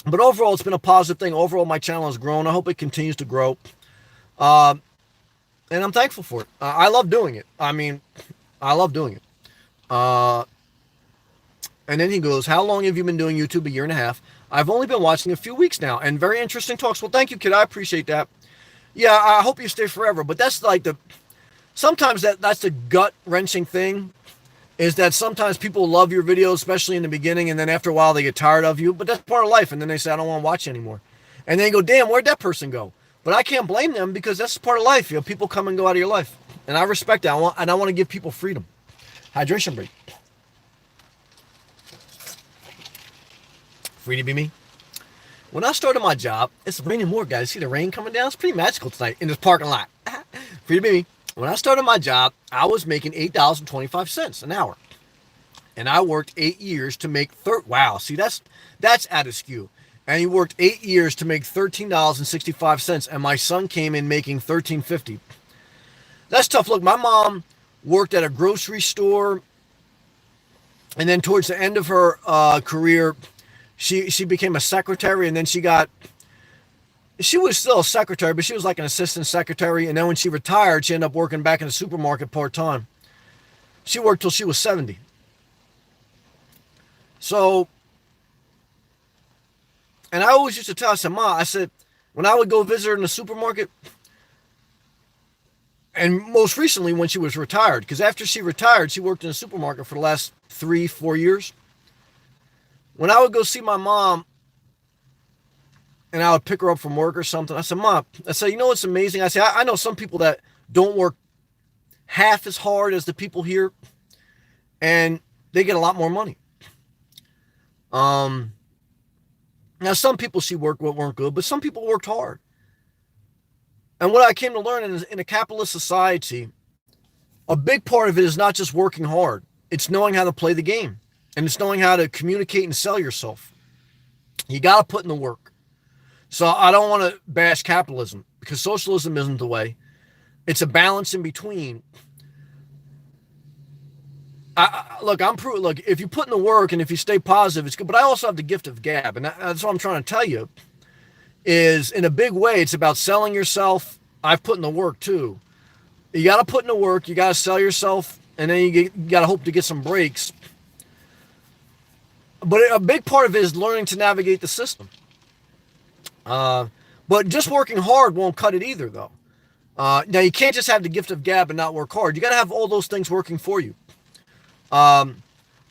but overall, it's been a positive thing. Overall, my channel has grown. I hope it continues to grow, uh, and I'm thankful for it. I love doing it. I mean, I love doing it. Uh, And then he goes, how long have you been doing YouTube? A year and a half. I've only been watching a few weeks now, and very interesting talks. Well, thank you, kid. I appreciate that. Yeah, I hope you stay forever. But that's like sometimes that's the gut wrenching thing is that sometimes people love your videos, especially in the beginning, and then after a while they get tired of you. But that's part of life. And then they say, I don't want to watch anymore. And then you go, damn, where'd that person go? But I can't blame them because that's part of life. You know, people come and go out of your life. And I respect that. I want to give people freedom. Hydration break. Free to be me. When I started my job, it's raining more, guys. See the rain coming down? It's pretty magical tonight in this parking lot. Free to be me. When I started my job, I was making $8.25 an hour. And I worked 8 years to make wow, see that's at a skew. And he worked 8 years to make $13.65, and my son came in making $13.50. That's tough. Look, my mom worked at a grocery store, and then towards the end of her career, she became a secretary, and then she was still a secretary, but she was like an assistant secretary. And then when she retired, she ended up working back in the supermarket part-time. She worked till she was 70. So, and I always used to tell, I said, Ma, I said, when I would go visit her in the supermarket, and most recently when she was retired, because after she retired, she worked in the supermarket for the last 3-4 years. When I would go see my mom and I would pick her up from work or something, I said, Mom, I said, you know what's amazing? I said, I know some people that don't work half as hard as the people here, and they get a lot more money. Now, some people she worked with weren't good, but some people worked hard. And what I came to learn in a capitalist society, a big part of it is not just working hard. It's knowing how to play the game. And it's knowing how to communicate and sell yourself. You got to put in the work. So I don't want to bash capitalism because socialism isn't the way. It's a balance in between. Look, if you put in the work and if you stay positive, it's good. But I also have the gift of gab. And that's what I'm trying to tell you is in a big way, it's about selling yourself. I've put in the work too. You got to put in the work. You got to sell yourself. And then you got to hope to get some breaks. But a big part of it is learning to navigate the system. But just working hard won't cut it either, though. Now, you can't just have the gift of gab and not work hard. You got to have all those things working for you.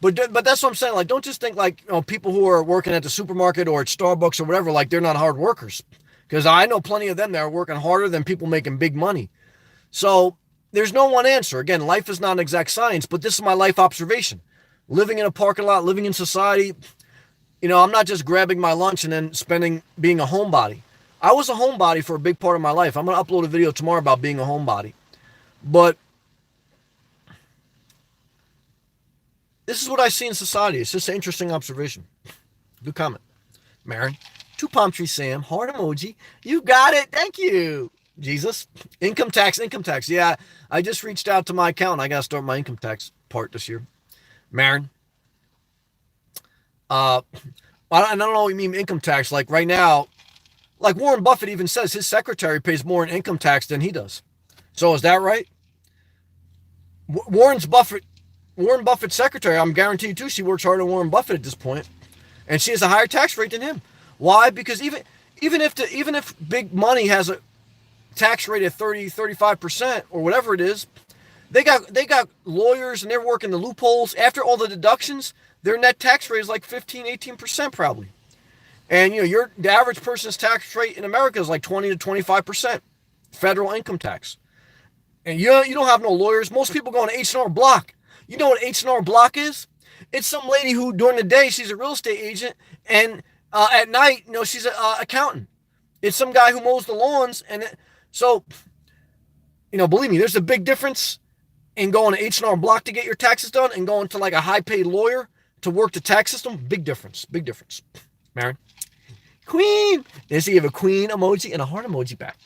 But that's what I'm saying. Like, don't just think like people who are working at the supermarket or at Starbucks or whatever, like they're not hard workers. Because I know plenty of them that are working harder than people making big money. So there's no one answer. Again, life is not an exact science, but this is my life observation. Living in a parking lot, living in society, I'm not just grabbing my lunch and then being a homebody. I was a homebody for a big part of my life. I'm going to upload a video tomorrow about being a homebody. But this is what I see in society. It's just an interesting observation. Good comment. Marin, two palm tree Sam, heart emoji. You got it. Thank you. Jesus. Income tax, income tax. Yeah, I just reached out to my accountant. I got to start my income tax part this year. Marin, uh, I don't know what you mean income tax. Like right now, like Warren Buffett even says his secretary pays more in income tax than he does. So is that right? Warren Buffett's secretary, I'm guaranteed too, she works harder than Warren Buffett at this point, and she has a higher tax rate than him. Why? Because even if big money has a tax rate of 35% or whatever it is, they got lawyers and they're working the loopholes. After all the deductions, their net tax rate is like 15-18% probably. And the average person's tax rate in America is like 20 to 25% federal income tax. And you don't have no lawyers. Most people go on H&R Block. You know what H&R Block is? It's some lady who during the day she's a real estate agent, and at night she's an accountant. It's some guy who mows the lawns, and so believe me, there's a big difference in going to H&R Block to get your taxes done and going to like a high paid lawyer to work the tax system. Big difference. Big difference. Marin. Queen. Then she gave a queen emoji and a heart emoji back.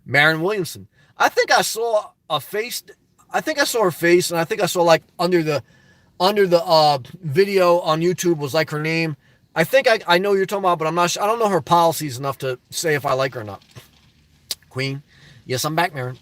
Marin Williamson. I think I saw a face. I think I saw her face, and I think I saw like under the video on YouTube was like her name. I think I know who you're talking about, but I'm not sure. I don't know her policies enough to say if I like her or not. Queen. Yes, I'm back, Marin.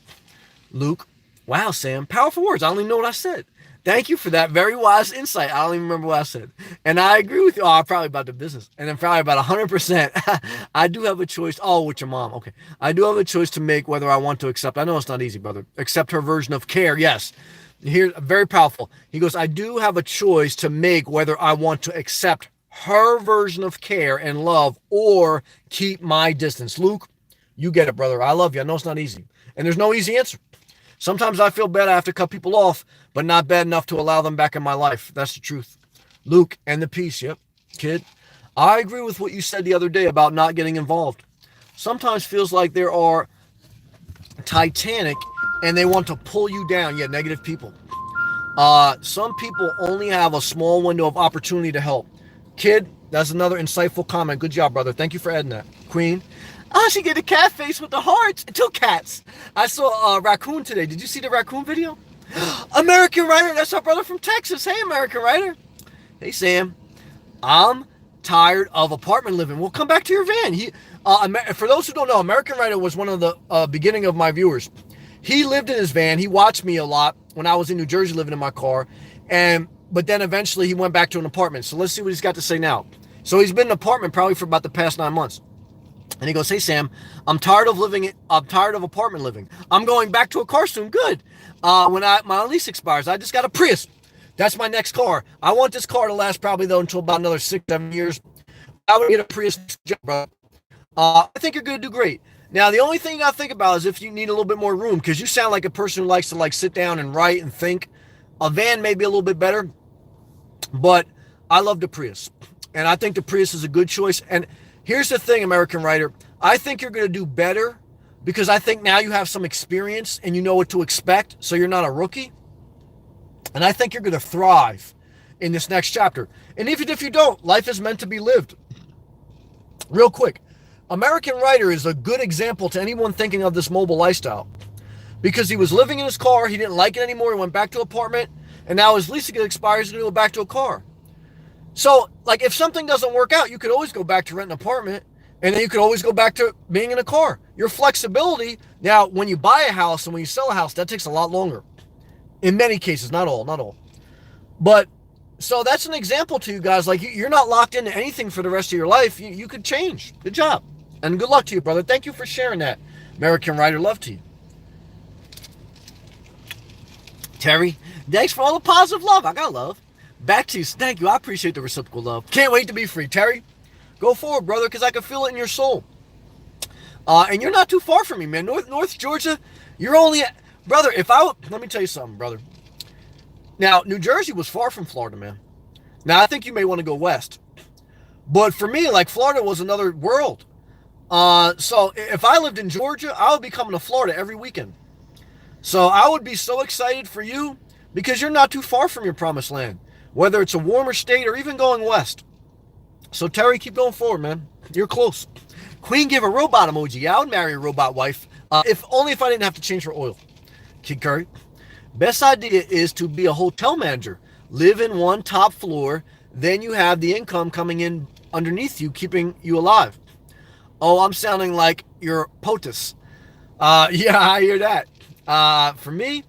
Luke. Wow, Sam. Powerful words. I don't even know what I said. Thank you for that very wise insight. I don't even remember what I said. And I agree with you. Oh, probably about the business. And then probably about 100%. I do have a choice. Oh, with your mom. Okay. I do have a choice to make whether I want to accept. I know it's not easy, brother. Accept her version of care. Yes. Here, very powerful. He goes, I do have a choice to make whether I want to accept her version of care and love or keep my distance. Luke, you get it, brother. I love you. I know it's not easy. And there's no easy answer. Sometimes I feel bad I have to cut people off, but not bad enough to allow them back in my life. That's the truth. Luke, and the peace. Yep, kid. I agree with what you said the other day about not getting involved. Sometimes feels like there are Titanic and they want to pull you down. Yeah, negative people. Some people only have a small window of opportunity to help. Kid, that's another insightful comment. Good job, brother. Thank you for adding that. Queen. Oh, she get a cat face with the hearts. 2 cats. I saw a raccoon today. Did you see the raccoon video? American Writer. That's our brother from Texas. Hey, American Writer. Hey, Sam. I'm tired of apartment living. Well, come back to your van. For those who don't know, American Writer was one of the beginning of my viewers. He lived in his van. He watched me a lot when I was in New Jersey living in my car. But then eventually he went back to an apartment. So let's see what he's got to say now. So he's been in an apartment probably for about the past 9 months. And he goes, hey, Sam, I'm tired of apartment living. I'm going back to a car soon. Good. When my lease expires, I just got a Prius. That's my next car. I want this car to last probably, though, until about another 6-7 years. I would get a Prius, bro. I think you're going to do great. Now, the only thing you got to think about is if you need a little bit more room, because you sound like a person who likes to sit down and write and think. A van may be a little bit better, but I love the Prius. And I think the Prius is a good choice. And here's the thing, American Writer. I think you're going to do better because I think now you have some experience and you know what to expect, so you're not a rookie. And I think you're going to thrive in this next chapter. And even if you don't, life is meant to be lived. Real quick, American Writer is a good example to anyone thinking of this mobile lifestyle because he was living in his car. He didn't like it anymore. He went back to an apartment, and now his lease expires and he go back to a car. So, if something doesn't work out, you could always go back to rent an apartment, and then you could always go back to being in a car. Your flexibility, now, when you buy a house and when you sell a house, that takes a lot longer. In many cases, not all. But, so that's an example to you guys. You're not locked into anything for the rest of your life. You could change. Good job. And good luck to you, brother. Thank you for sharing that. American Writer, love to you. Terry, thanks for all the positive love. I got love. Back to you. Thank you. I appreciate the reciprocal love. Can't wait to be free. Terry, go forward, brother, because I can feel it in your soul. And you're not too far from me, man. North Georgia, you're only... Brother, let me tell you something, brother. Now, New Jersey was far from Florida, man. Now, I think you may want to go west. But for me, Florida was another world. So if I lived in Georgia, I would be coming to Florida every weekend. So I would be so excited for you because you're not too far from your promised land. Whether it's a warmer state or even going west. So Terry, keep going forward, man. You're close. Queen, give a robot emoji. Yeah, I would marry a robot wife. If only if I didn't have to change her oil. Kid Curry. Best idea is to be a hotel manager. Live in one top floor, then you have the income coming in underneath you, keeping you alive. Oh, I'm sounding like you're POTUS. Yeah, I hear that. For me,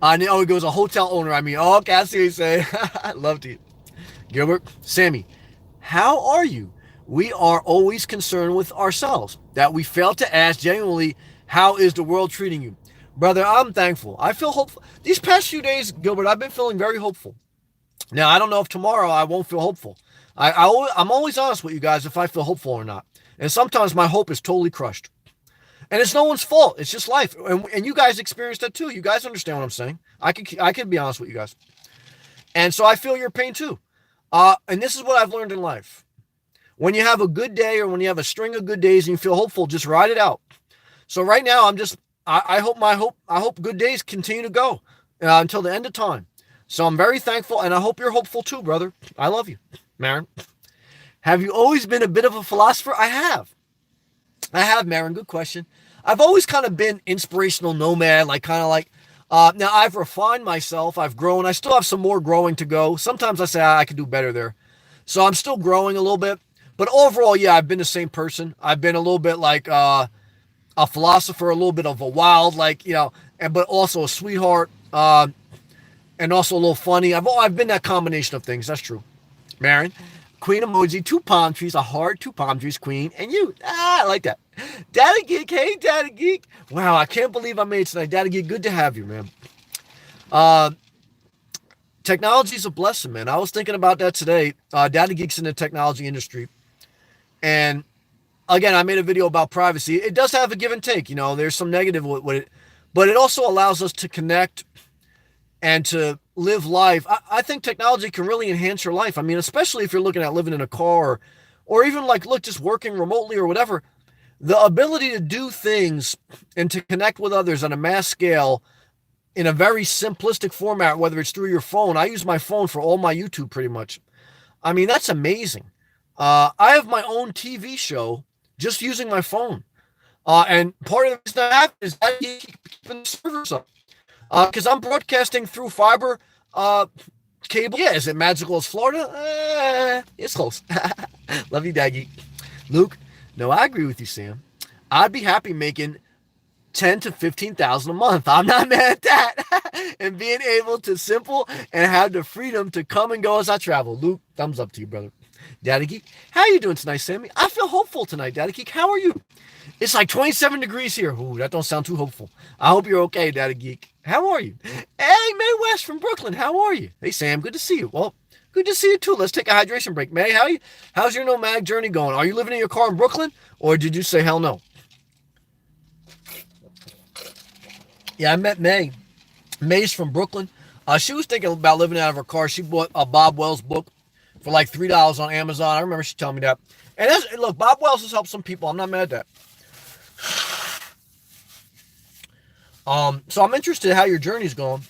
oh, it goes a hotel owner. I mean, oh, okay, I see what you say. I love to. Gilbert, Sammy, how are you? We are always concerned with ourselves, that we fail to ask genuinely, how is the world treating you? Brother, I'm thankful. I feel hopeful. These past few days, Gilbert, I've been feeling very hopeful. Now, I don't know if tomorrow I won't feel hopeful. I'm always honest with you guys if I feel hopeful or not. And sometimes my hope is totally crushed. And it's no one's fault. It's just life. And you guys experience that too. You guys understand what I'm saying. I can be honest with you guys. And so I feel your pain too. And this is what I've learned in life. When you have a good day or when you have a string of good days and you feel hopeful, just ride it out. So right now, I hope good days continue to go until the end of time. So I'm very thankful, and I hope you're hopeful too, brother. I love you, Marin. Have you always been a bit of a philosopher? I have, Marin. Good question. I've always kind of been inspirational nomad, now I've refined myself. I've grown. I still have some more growing to go. Sometimes I say I could do better there. So I'm still growing a little bit. But overall, yeah, I've been the same person. I've been a little bit like a philosopher, a little bit of a wild, but also a sweetheart, and also a little funny. I've been that combination of things. That's true. Marin, Queen emoji, two palm trees, a heart, two palm trees, Queen, and you. I like that. Daddy Geek, hey, Daddy Geek. Wow, I can't believe I made it tonight. Daddy Geek, good to have you, man. Technology is a blessing, man. I was thinking about that today. Daddy Geek's in the technology industry. And again, I made a video about privacy. It does have a give and take. There's some negative with it. But it also allows us to connect and to live life. I think technology can really enhance your life. I mean, especially if you're looking at living in a car or even just working remotely or whatever. The ability to do things and to connect with others on a mass scale in a very simplistic format, whether it's through your phone. I use my phone for all my YouTube pretty much. I mean, that's amazing. I have my own TV show just using my phone. And part of the reason I have is that you keep keeping the servers up. Because I'm broadcasting through fiber cable. Yeah, is it magical as Florida? It's close. Love you, Daggy. Luke, no, I agree with you, Sam. I'd be happy making 10 to 15,000 a month. I'm not mad at that. And being able to simple and have the freedom to come and go as I travel. Luke, thumbs up to you, brother. Daddy Geek, how are you doing tonight, Sammy? I feel hopeful tonight, Daddy Geek. How are you? It's like 27 degrees here. Ooh, that don't sound too hopeful. I hope you're okay, Daddy Geek. How are you? Hey, May West from Brooklyn. How are you? Hey, Sam, good to see you. Well, good to see you too. Let's take a hydration break. May, how's your nomadic journey going? Are you living in your car in Brooklyn, or did you say hell no? Yeah, I met May. May's from Brooklyn. She was thinking about living out of her car. She bought a Bob Wells book for like $3 on Amazon. I remember she telling me that. And look, Bob Wells has helped some people. I'm not mad at that. So I'm interested in how your journey's going.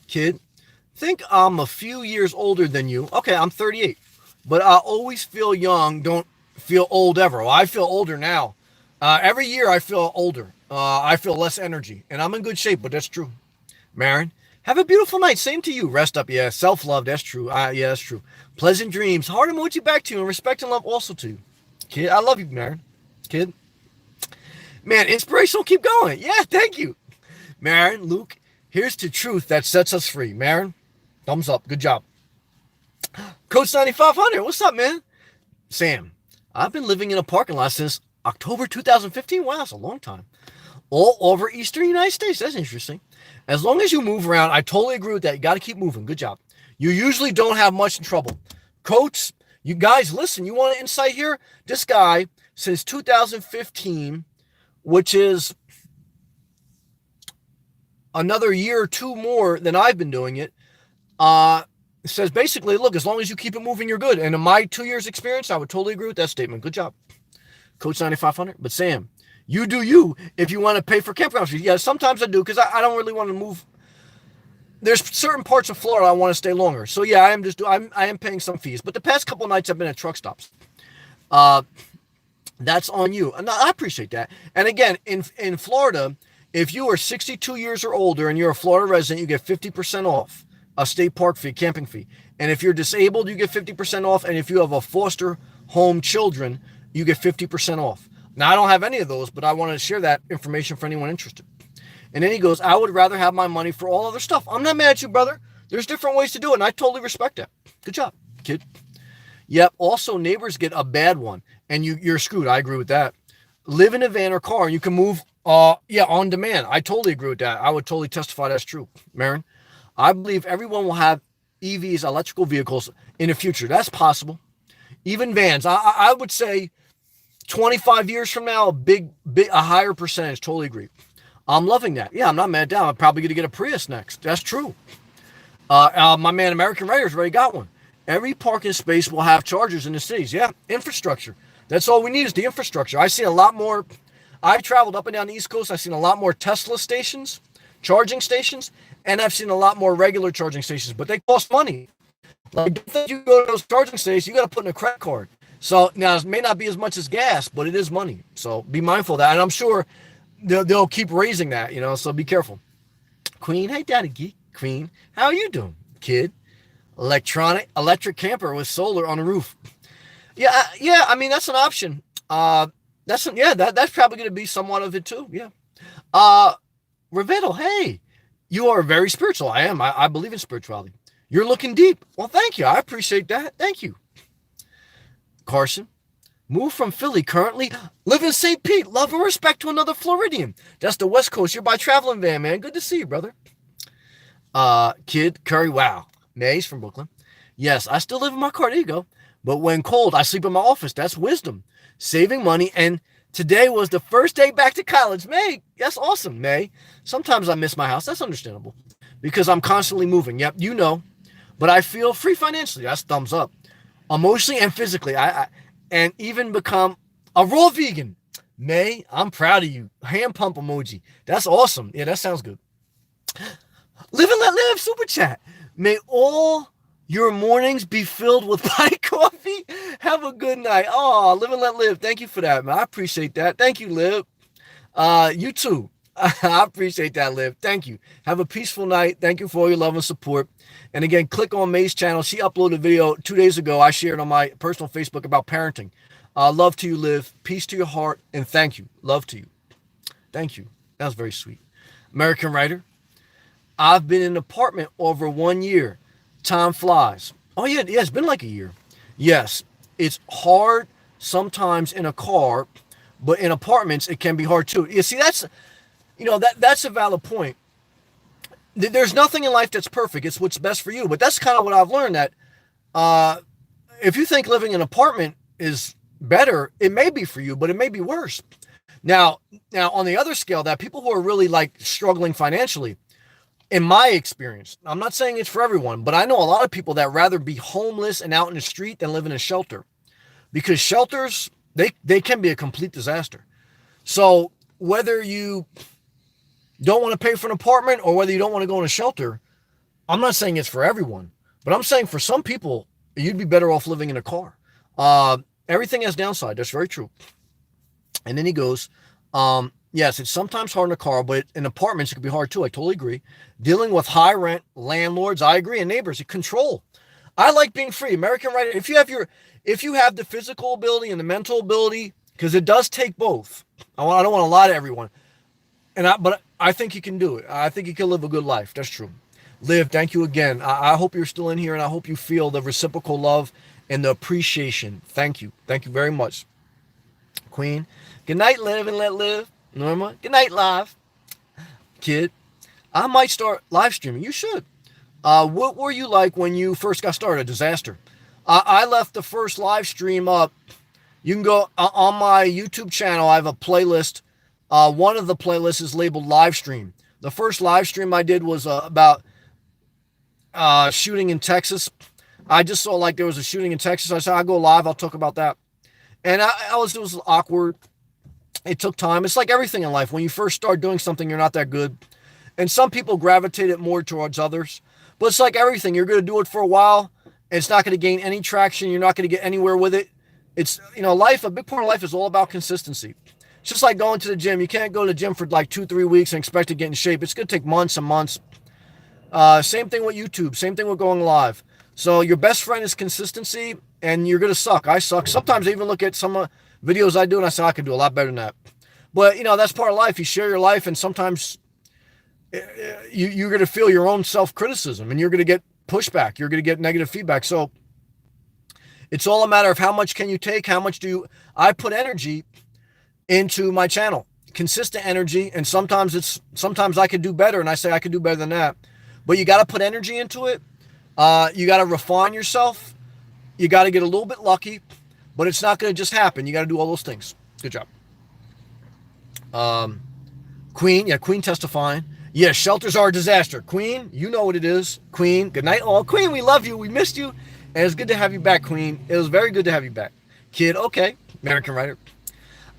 Kid, think I'm a few years older than you. Okay, I'm 38. But I always feel young, don't feel old ever. Well, I feel older now. Every year I feel older. I feel less energy. And I'm in good shape, but that's true. Marin, have a beautiful night. Same to you. Rest up. Yeah, self-love. That's true. Yeah, that's true. Pleasant dreams. Heart emoji back to you. And respect and love also to you. Kid, I love you, Marin. Kid. Man, inspirational. Keep going. Yeah, thank you. Marin, Luke, here's to truth that sets us free. Marin, thumbs up. Good job. Coach 9500. What's up, man? Sam, I've been living in a parking lot since October 2015. Wow, that's a long time. All over Eastern United States. That's interesting. As long as you move around, I totally agree with that. You got to keep moving. Good job. You usually don't have much in trouble. Coach, you guys, listen, you want an insight here? This guy, since 2015, which is another year or two more than I've been doing it, says basically, look, as long as you keep it moving, you're good. And in my 2 years experience, I would totally agree with that statement. Good job. Coach 9500. But Sam, you do you if you want to pay for campground fees. Yeah, sometimes I do because I don't really want to move. There's certain parts of Florida I want to stay longer. So yeah, I am paying some fees. But the past couple nights I've been at truck stops. Uh, that's on you. And I appreciate that. And again, in Florida, if you are 62 years or older and you're a Florida resident, you get 50% off a state park fee, camping fee. And if you're disabled, you get 50% off. And if you have a foster home children, you get 50% off. Now, I don't have any of those, but I want to share that information for anyone interested. And then he goes, I would rather have my money for all other stuff. I'm not mad at you, brother. There's different ways to do it, and I totally respect that. Good job, kid. Yep, also neighbors get a bad one, and you're screwed. I agree with that. Live in a van or car, and you can move, on demand. I totally agree with that. I would totally testify that's true, Marin. I believe everyone will have EVs, electrical vehicles, in the future. That's possible. Even vans. I would say 25 years from now, a higher percentage. Totally agree. I'm loving that. Yeah, I'm not mad down. I'm probably going to get a Prius next. That's true. My man, American Writer's already got one. Every parking space will have chargers in the cities. Yeah, infrastructure. That's all we need is the infrastructure. I've seen a lot more. I've traveled up and down the East Coast. I've seen a lot more Tesla stations, charging stations, and I've seen a lot more regular charging stations, but they cost money. Like, don't think you go to those charging stations, you got to put in a credit card. So now it may not be as much as gas, but it is money. So be mindful of that. And I'm sure they'll keep raising that, so be careful. Queen, hey, Daddy Geek. Queen, how are you doing, kid? Electric camper with solar on the roof. Yeah. I mean, that's an option. That's probably going to be somewhat of it too. Yeah. Ravetto, hey, you are very spiritual. I am. I believe in spirituality. You're looking deep. Well, thank you. I appreciate that. Thank you. Carson, moved from Philly currently, live in St. Pete. Love and respect to another Floridian. That's the West Coast. You're by traveling van, man. Good to see you, brother. Kid Curry, wow. Mays from Brooklyn. Yes, I still live in my car. There you go. But when cold, I sleep in my office. That's wisdom. Saving money. And today was the first day back to college. May, that's awesome, May. Sometimes I miss my house. That's understandable because I'm constantly moving. Yep, But I feel free financially. That's thumbs up. Emotionally and physically. And even become a raw vegan. May, I'm proud of you. Hand pump emoji. That's awesome. Yeah, that sounds good. Live and let live, super chat. May all your mornings be filled with pie coffee. Have a good night. Oh, live and let live. Thank you for that, man. I appreciate that. Thank you, Liv. You too. I appreciate that, Liv. Thank you. Have a peaceful night. Thank you for all your love and support. And again, click on May's channel. She uploaded a video 2 days ago. I shared on my personal Facebook about parenting. Love to you, Liv. Peace to your heart. And thank you. Love to you. Thank you. That was very sweet. American Writer. I've been in an apartment over 1 year. Time flies. Oh, yeah, it's been like a year. Yes, it's hard sometimes in a car, but in apartments, it can be hard too. You see, that's a valid point. There's nothing in life that's perfect. It's what's best for you. But that's kind of what I've learned, that if you think living in an apartment is better, it may be for you, but it may be worse. Now on the other scale, that people who are really like struggling financially, in my experience, I'm not saying it's for everyone, but I know a lot of people that rather be homeless and out in the street than live in a shelter, because shelters, they can be a complete disaster. So whether you don't want to pay for an apartment or whether you don't want to go in a shelter, I'm not saying it's for everyone, but I'm saying for some people, you'd be better off living in a car. Everything has downside. That's very true. And then he goes, yes, it's sometimes hard in a car, but in apartments, it could be hard too. I totally agree. Dealing with high rent landlords, I agree, and neighbors, control. I like being free. American Writer, if you have the physical ability and the mental ability, because it does take both. I don't want to lie to everyone. But I think you can do it. I think you can live a good life. That's true. Liv, thank you again. I hope you're still in here, and I hope you feel the reciprocal love and the appreciation. Thank you. Thank you very much. Queen, good night, live and let live. Norma, good night, live. Kid, I might start live streaming. You should. What were you like when you first got started? A disaster. I left the first live stream up. You can go on my YouTube channel. I have a playlist. One of the playlists is labeled live stream. The first live stream I did was about shooting in Texas. I just saw like there was a shooting in Texas. I said, I'll go live. I'll talk about that. And it was awkward. It took time. It's like everything in life. When you first start doing something, you're not that good. And some people gravitate it more towards others. But it's like everything. You're going to do it for a while. And it's not going to gain any traction. You're not going to get anywhere with it. It's, life, a big part of life is all about consistency. It's just like going to the gym. You can't go to the gym for like 2-3 weeks and expect to get in shape. It's going to take months and months. Same thing with YouTube. Same thing with going live. So your best friend is consistency, and you're going to suck. I suck. Sometimes I even look at some videos I do, and I say, I can do a lot better than that. But, that's part of life. You share your life, and sometimes you're going to feel your own self-criticism, and you're going to get pushback. You're going to get negative feedback. So it's all a matter of how much can you take, how much I put energy into my channel, consistent energy. And sometimes I could do better, and I say I could do better than that. But you got to put energy into it. You got to refine yourself. You got to get a little bit lucky, but it's not going to just happen. You got to do all those things. Good job. Queen testifying. Yeah, shelters are a disaster. Queen, you know what it is. Queen, good night. Oh, Queen, we love you. We missed you. And it's good to have you back, Queen. It was very good to have you back. Kid, okay. American writer.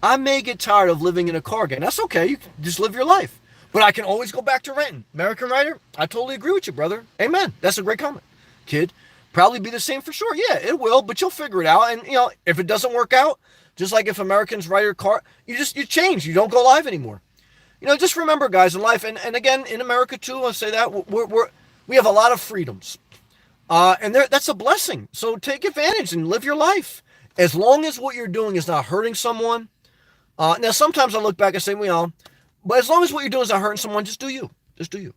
I may get tired of living in a car again. That's okay. You can just live your life. But I can always go back to renting. American writer, I totally agree with you, brother. Amen. That's a great comment. Kid, probably be the same for sure. Yeah, it will, but you'll figure it out. And, if it doesn't work out, just like if Americans write your car, you change. You don't go live anymore. Just remember, guys, in life, and again, in America, too, I'll say that, we have a lot of freedoms. And that's a blessing. So take advantage and live your life. As long as what you're doing is not hurting someone. Now, sometimes I look back and say, but as long as what you're doing is not hurting someone, just do you. Just do you.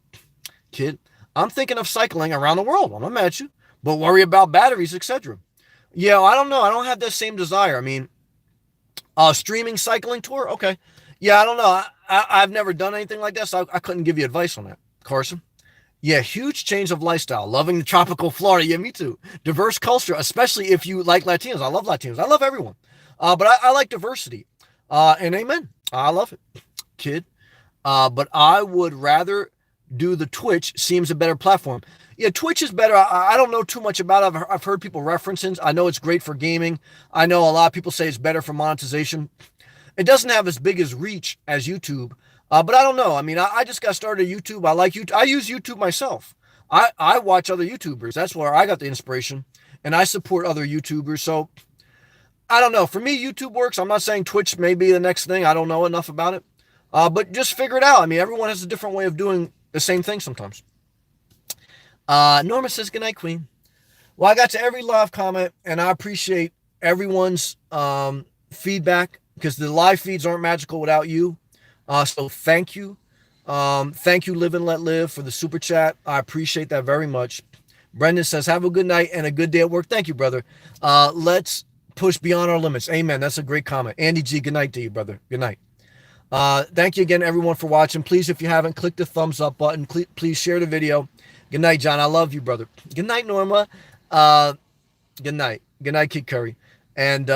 Kid, I'm thinking of cycling around the world. I'm not mad at you. But worry about batteries, etc. Yeah, I don't know. I don't have that same desire. Streaming cycling tour? Okay. Yeah, I don't know. I've never done anything like that, so I couldn't give you advice on that. Carson? Yeah, huge change of lifestyle. Loving the tropical Florida. Yeah, me too. Diverse culture, especially if you like Latinos. I love Latinos. I love everyone. But I like diversity. And amen. I love it. Kid. But I would rather do the Twitch. Seems a better platform. Yeah, Twitch is better. I don't know too much about it. I've heard people referencing. I know it's great for gaming. I know a lot of people say it's better for monetization. It doesn't have as big as reach as YouTube. But I don't know. I just got started YouTube. I like YouTube. I use YouTube myself. I watch other YouTubers. That's where I got the inspiration. And I support other YouTubers. So I don't know. For me, YouTube works. I'm not saying Twitch may be the next thing. I don't know enough about it. But just figure it out. Everyone has a different way of doing the same thing sometimes. Norma says, good night, Queen. Well, I got to every live comment, and I appreciate everyone's feedback, because the live feeds aren't magical without you. So thank you. Thank you, Live and Let Live, for the super chat. I appreciate that very much. Brendan says, have a good night and a good day at work. Thank you, brother. Let's push beyond our limits. Amen. That's a great comment. Andy G, good night to you, brother. Good night. Thank you again, everyone, for watching. Please, if you haven't, click the thumbs up button. Please share the video. Good night, John. I love you, brother. Good night, Norma. Good night. Good night, Kid Curry. And